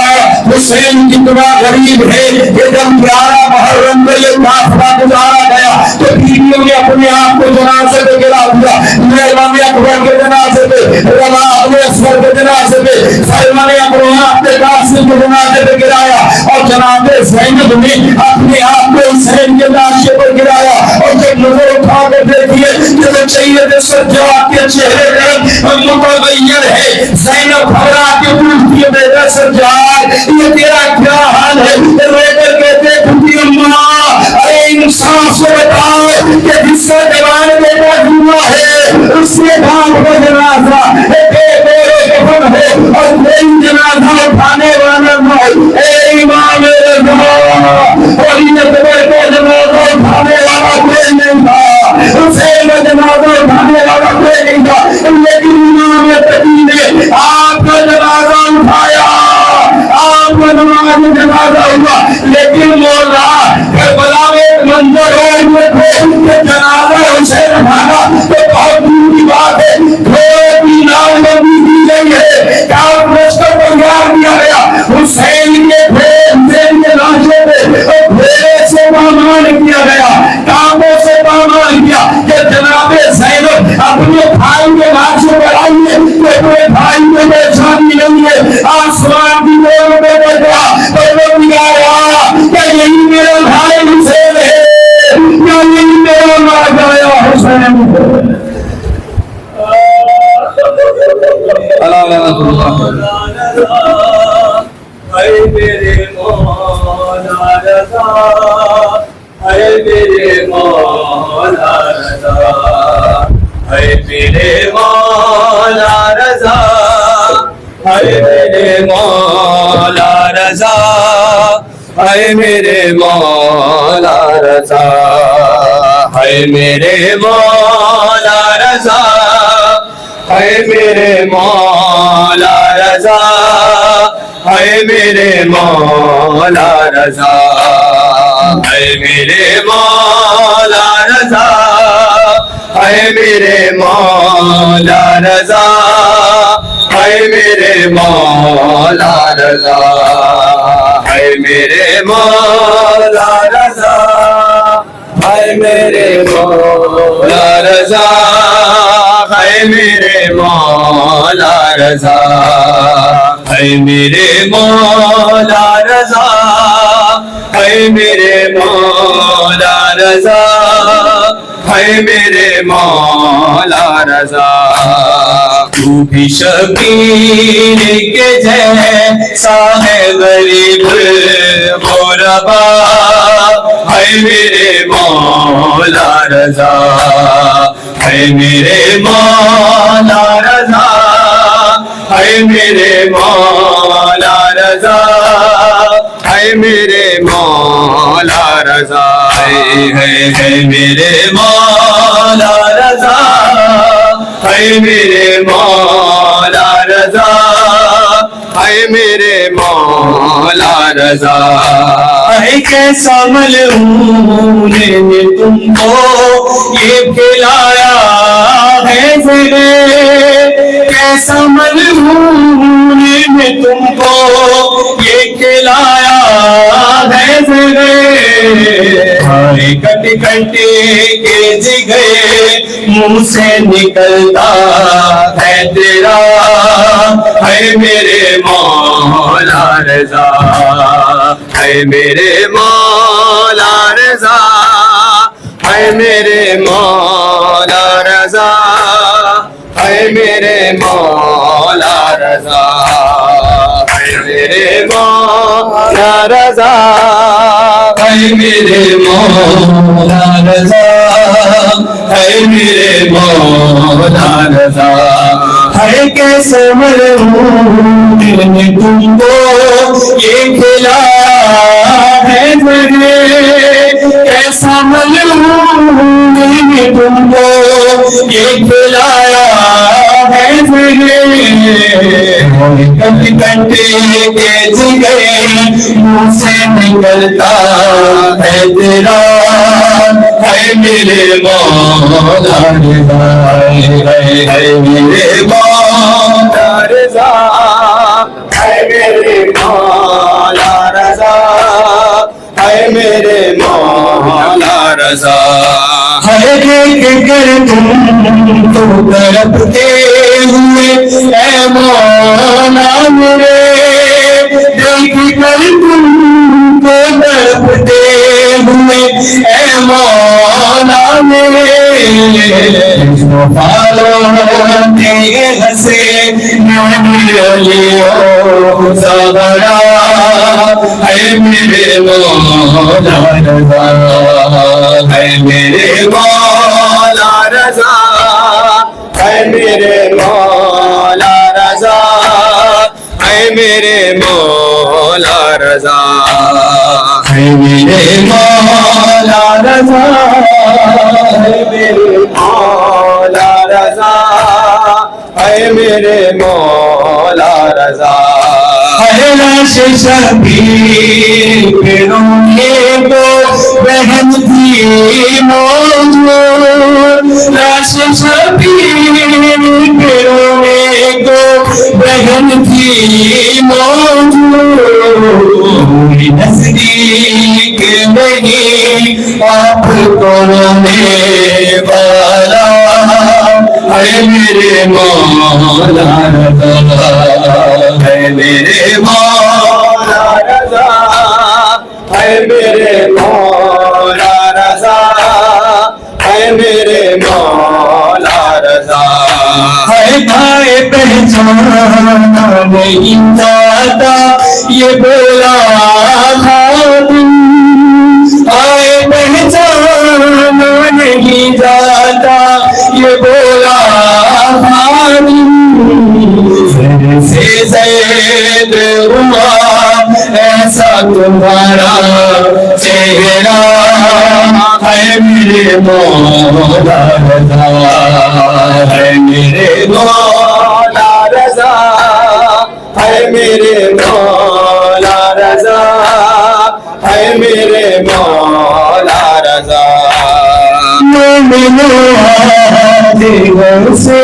حسین کتنا غریب ہے کہ جب 11 محرم میں یہ قافلہ گزارا گیا تو بیویوں نے اپنے آپ کو جنازے پہ گرا دیا، میرا نے اکبر کے جنازے پہ، رضا اپنے اصغر کے جنازے پہ، سلمہ نے اپنے آپ کے قاسم کے جنازے پہ گرایا، اور جناب زینب نے اپنے آپ کو حسین کے لاشے پر گرایا۔ اور جب نظر اٹھا کر دیکھیے کہ سید سجاد کے چہرے پر متغیر ہے، زینب گھبرا کے پوچھتی ہے بیٹا سجاد یہ تیرا کیا حال ہے؟ روے کر کہتے پھوٹی اماں ارے انسان سے بتاؤ کہ جس کا جوان بیٹا ہوا ہے اس کے باپ کا جنازہ کفن ہے اور کوئی جنازہ اٹھانے والا نہیں۔ اے امام رضا علی اکبر کا جنازہ اٹھانے والا کوئی نہیں تھا، حسین کا جنازہ اٹھانے والا کوئی نہیں تھا، لیکن امام تقی نے آپ کا جنازہ اٹھایا، آپ کا نماز جنازہ ہوا۔ لیکن مولا کربلا میں ایک منظر ہوئے تھے کہ جنازہ حسین اٹھانا تو بہت دور کی بات ہے، تھوڑے کی نام بندی کی گئی ہے، کام رشتہ تیار کیا گیا، حسین کے حسین کے لاشے پہ بھیڑے سے پامال کیا گیا، کاموں سے پامال کیا کہ جناب زینب اپنے بھائی کے لاشے پر آئیے کہ کوئی بھائی میں پریشانی نہیں ہے، آسمان کی دور میں بیٹھا تو نگایا کہ یہی میرا بھائی حسین ہے یا یہی میرا مار گیا حسین ہے۔ اے میرے مولا رضا، اے میرے مولا رضا، میرے مولا رضا ہے میرے مولا رضا ہے میرے مولا رضا ہے میرے مولا رضا ہے میرے مولا رضا ہے میرے مولا رضا ہے میرے مولا رضا ہے میرے مولا رضا ہے میرے مولا رضا ہے میرے مولا رضا ہے میرے مولا رضا ہے میرے مولا رضا ہے میرے مولا رضا ہے میرے مولا رضا ہے میرے مولا رضا تو بھی شبیر کے جیسا ہے غریب غربا ہے میرے مولا رضا ہے میرے مولا رضا ہے میرے مولا رضا ہے میرے مولا رضا ہے میرے مولا رضا ہے میرے مولا رضا ہے میرے مولا رضا ہے کیسا ملعون نے تم کو یہ کھلایا ہے زرے کیسا ملعون نے تم کو یہ کھلایا ہے زرے کٹ کٹ کے جگے منہ سے نکلتا ہے تیرا ہے میرے مولا رضا ہے میرے مولا رضا ہے میرے مولا رضا ہے میرے مولا رضا ہے میرے مولا رضا ہے میرے مولا رضا ہے میرے مولا رضا ہے کیسے ملعون نے تم کو یہ کھلایا ہے مجھے کیسا ملعون نے تم کو یہ کھلایا ہے مجھے کٹ کٹ کے جگے منہ سے نکلتا ہے تیرا ہے میرے مولا رضا ہے میرے مولا رضا ہے میرے مولا رضا ہے میرے مولا رضا ہے دیکھ کر تم تو تڑپتے ہوئے اے مولا میرے دیکھ کر تم تو تڑپتے ہوئے اے مولا میرے ہنسے سبڑا ہے میرے مولا رضا ہے میرے مولا رضا ہے میرے مولا رضا ہے میرے مولا رضا ہے میرے مولا رضا ہے میرے مولا رضا ہے میرے مولا رضا ہے لاش شبیر پہ رونے کو بہن تھی موجود لاش شبیر پہ رونے کو بہن تھی موجود نزدیک نہیں آپ کو رونے والا ہے میرے مولا رضا ہے میرے مولا رضا ہے میرے مولا رضا ہے میرے مولا رضا ہے بھائی پہچانا نہیں جاتا یہ بولا خادم آئے پہچانا نہیں جاتا یہ بولا ہوا ایسا تمہارا چہرہ ہے میرے مولا رضا ہے میرے مولا رضا ہے میرے مولا رضا ہے میرے مولا رضا مومنوں دیگر سے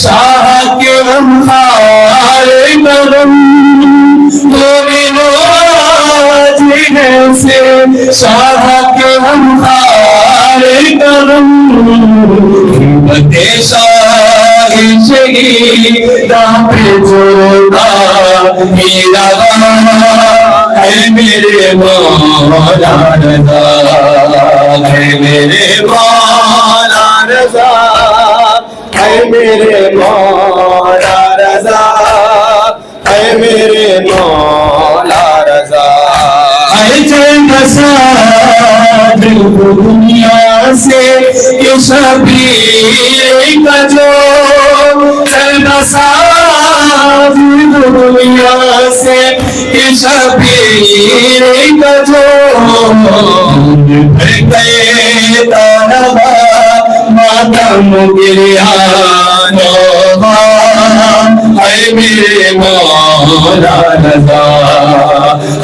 شاہ کے ہمارے کرم مومنوں دیگر سے شاہ کے ہمارے کرم ہمت شاہ شہیدہ پہ جوڑا میرا ہے میرے مولا رضا ہے میرے مولا رضا ہے میرے مولا رضا ہے میرے مولا رضا ہے چند سال دنیا سے یہ شبیر کا جو چند سال دنیا سے یہ شبیر کا جو ماتم گریان ہے میرے مولا رضا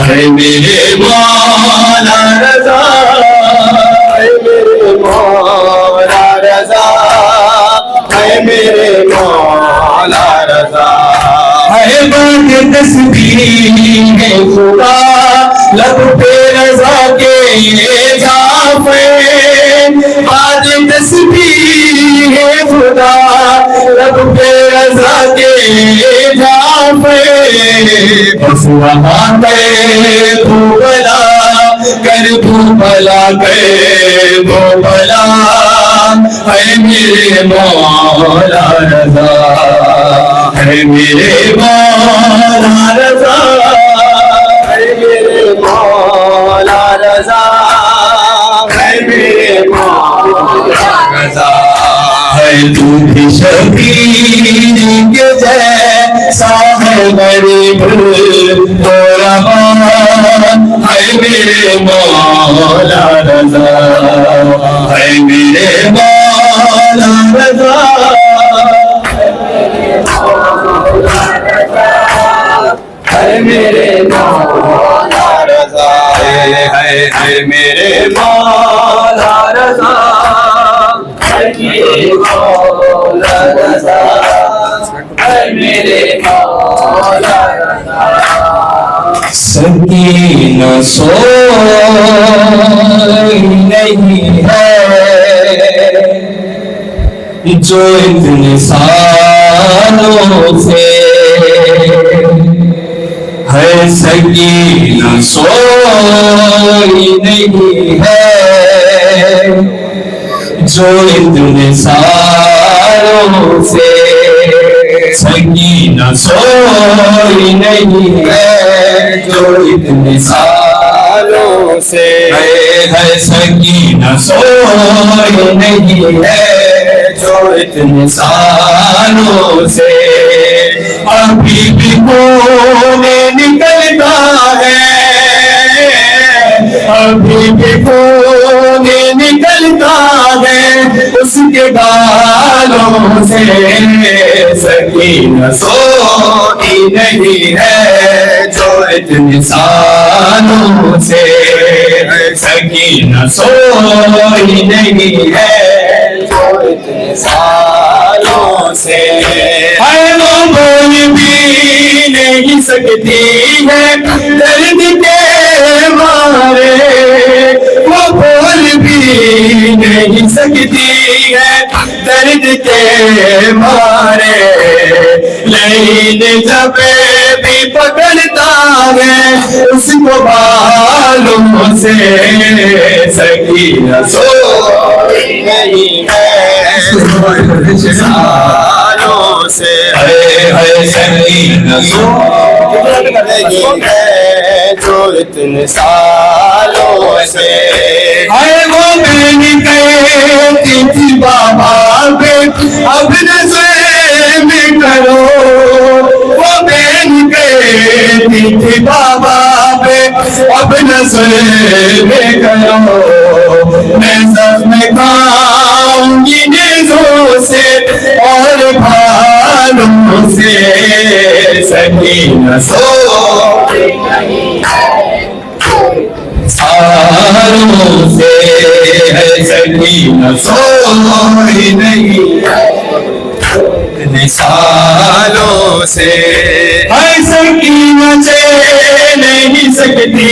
ہے میرے مولا رضا ہے میرے مولا رضا ہے میرے مولا رضا ہے بات تسبیح خدا لب پہ رضا کے اضافے بات تسبیح خدا لب پہ رضا کے اضافے بس وہاں پہ بھوبلا کر بھوبلا کر بھوبلا ہے میرے مولا رضا ہے میرے مولا رضا ہے میرے مولا رضا ہے میرے مولا رضا ہے تو بھی شبیر کے جیسا ہے غریب تو روا ہے میرے مولا رضا ہے میرے مولا رضا ہے میرے مولا رضا ہے میرے مولا رضا ہے میرے مولا رضا ہے میرے مولا رضا سکینہ سوئی نہیں ہے جو اتنے سالوں سے ہے سکینہ سوئی نہیں ہے جو اتنے سالوں سے سکینہ سوئی نہیں ہے جو اتنے سالوں سے ہے سکینہ سوئی نہیں ہے جو اتنے سالوں سے ابھی بھی خون نکلتا ہے ابھی بھی خون نکلتا ہے اس کے گالوں سے سکینہ سوئی نہیں ہے جو اتنے سالوں سے سکینہ سوئی نہیں ہے جو اتنے سالوں سے ہے وہ بول بھی نہیں سکتی ہے درد کے مارے وہ بول بھی نہیں سکتی ہے درد کے مارے لیکن جب بھی پکڑتا ہے اس کو بالوں سے سکینہ سوئی نہیں ہے سالوں سے سکینہ سوئی نہیں ہے جو اتنے سالوں سے ہے وہ میں نے کہتی تھی بابا اب نظر میں کرو وہ بین کہتی تھی بابا پہ اب نظر میں کرو میں زخم کھاؤں گی نیزوں سے اور بھالوں سے سکینہ سو سالوں سے ہے سکینہ سوئی نہیں اتنے سالوں سے ہے سکینہ چین نہیں سکتی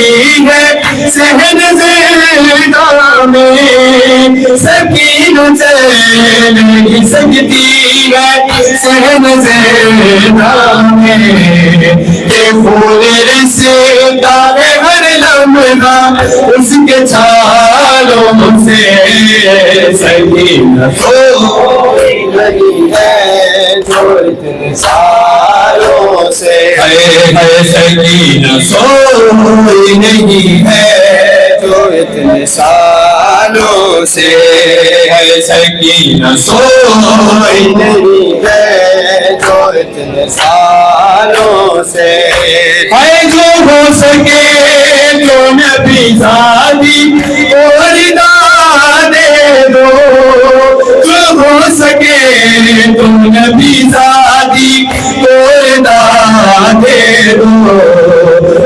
ہے صحن زندہ میں سکینہ چین نہیں سکتی ہے صحن زندہ میں یہ پھول رستا ہے ہر لمحہ اس کے چھالوں سے سکینہ سوئی نہیں ہے جو اتنے سالوں سے ہے سکینہ سوئی نہیں ہے جو اتنے سالوں سے ہے سکینہ سوئی نہیں ہے جو اتنے سالوں سے ہے جو ہو سکے تو نبی زادی اور دے دو جو ہو سکے تو نبی زادی اور دے دو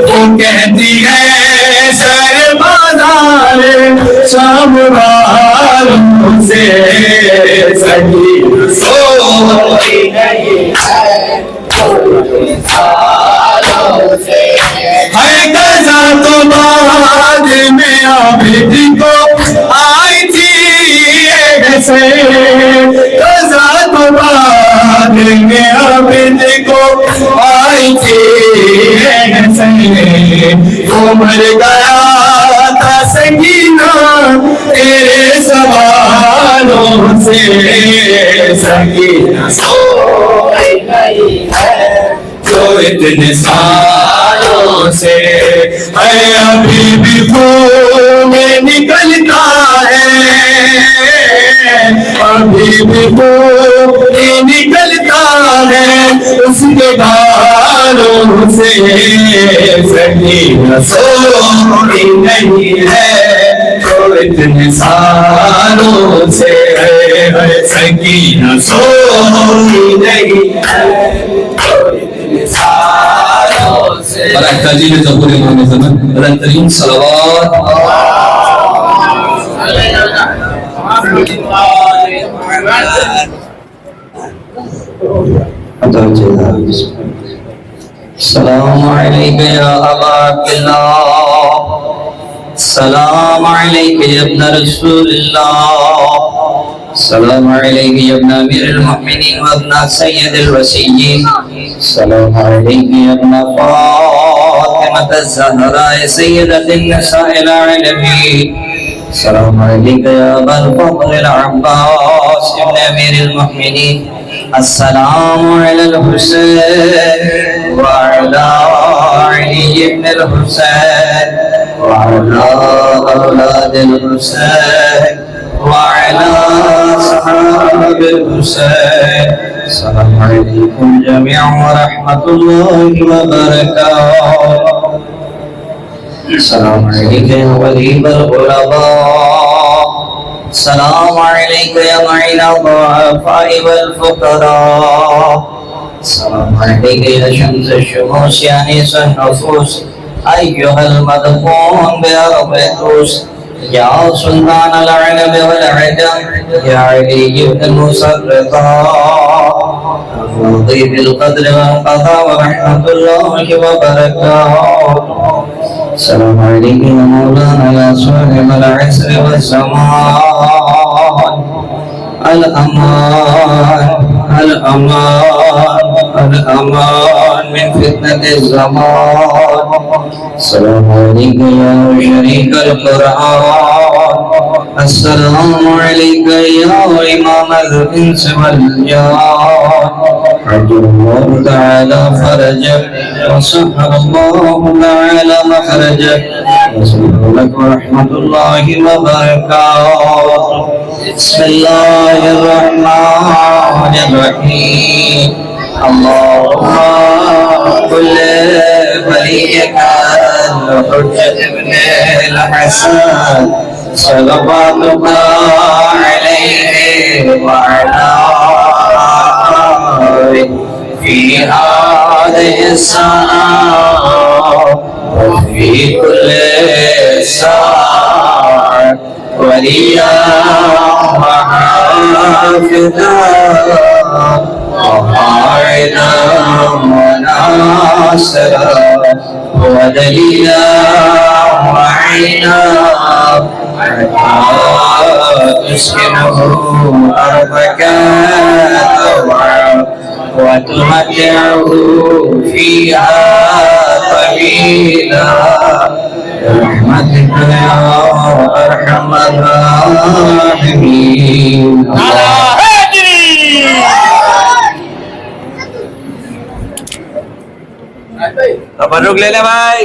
وہ کہتی ہے سر بازار شام والوں سے سکینہ سوئی نہیں ہے ہے قضا تو بعد میں عابد کو آئی تھی ایسے قضا تو بعد میں عابد کو آئی تھی ایسے وہ مر گیا تھا سکینہ تیرے سوالوں سے سکینہ سوئی نہیں ہے جو اتنے سالوں سے ہے ابھی بھی خون نکلتا ہے ابھی بھی خون نکلتا ہے اس کے بالوں سے سکینہ سوئی نہیں ہے جو اتنے سالوں سے ہے سکینہ سوئی نہیں ہے برای تجلیل ظهور امام زمان بلندترین صلوات السلام علیکم یا ابا عبداللہ السلام علیکم یا ابن رسول اللہ السلام علیکم یا ابن امیر المؤمنین و ابن سید الوسیین السلام علیکم یا ابن فاطمة الزہراء سیدۃ النساء العالمین السلام علیکم یا ابا الفضل العباس ابن امیر المؤمنین السلام علی الحسین وعلى علي بن الحسين وعلى أولاد الحسين وعلى أصحاب الحسين السلام عليكم جميعا ورحمة الله وبركاته السلام عليك يا ولي الغرباء السلام عليك يا معين الضعفاء والفقراء السلام عليك يا شمس الشموس يا انيس النفوس ايها المدفون بأرض الدوس يا سلطان العلم والعدم يا علي بن المسرطا الراضي بالقدر والقضاء ورحمة الله وبركاته السلام عليك يا مولانا يا صاحب العسر والزمان الأمان الأمان الأمان من فتنة الزمان السلام عليك يا شريك القرآن السلام عليك يا إمام الإنس والجان عجل الله تعالى فرجك وسهل الله تعالى مخرجك وسلم لك ورحمة الله وبركاته بسم الله الرحمن الرحيم اللهم كل وليك الحجة ابن الحسن صلواتك عليه وعلى آله في هذه الساعة وفي كل ساعة وليا وحافظا وقائدا وناصرا ودليلا وعينا حتى تسكنه أرضك طوعا وتمتعه فيها طويلا برحمتك يا أرحم الراحمين. Tabarruk le le bhai.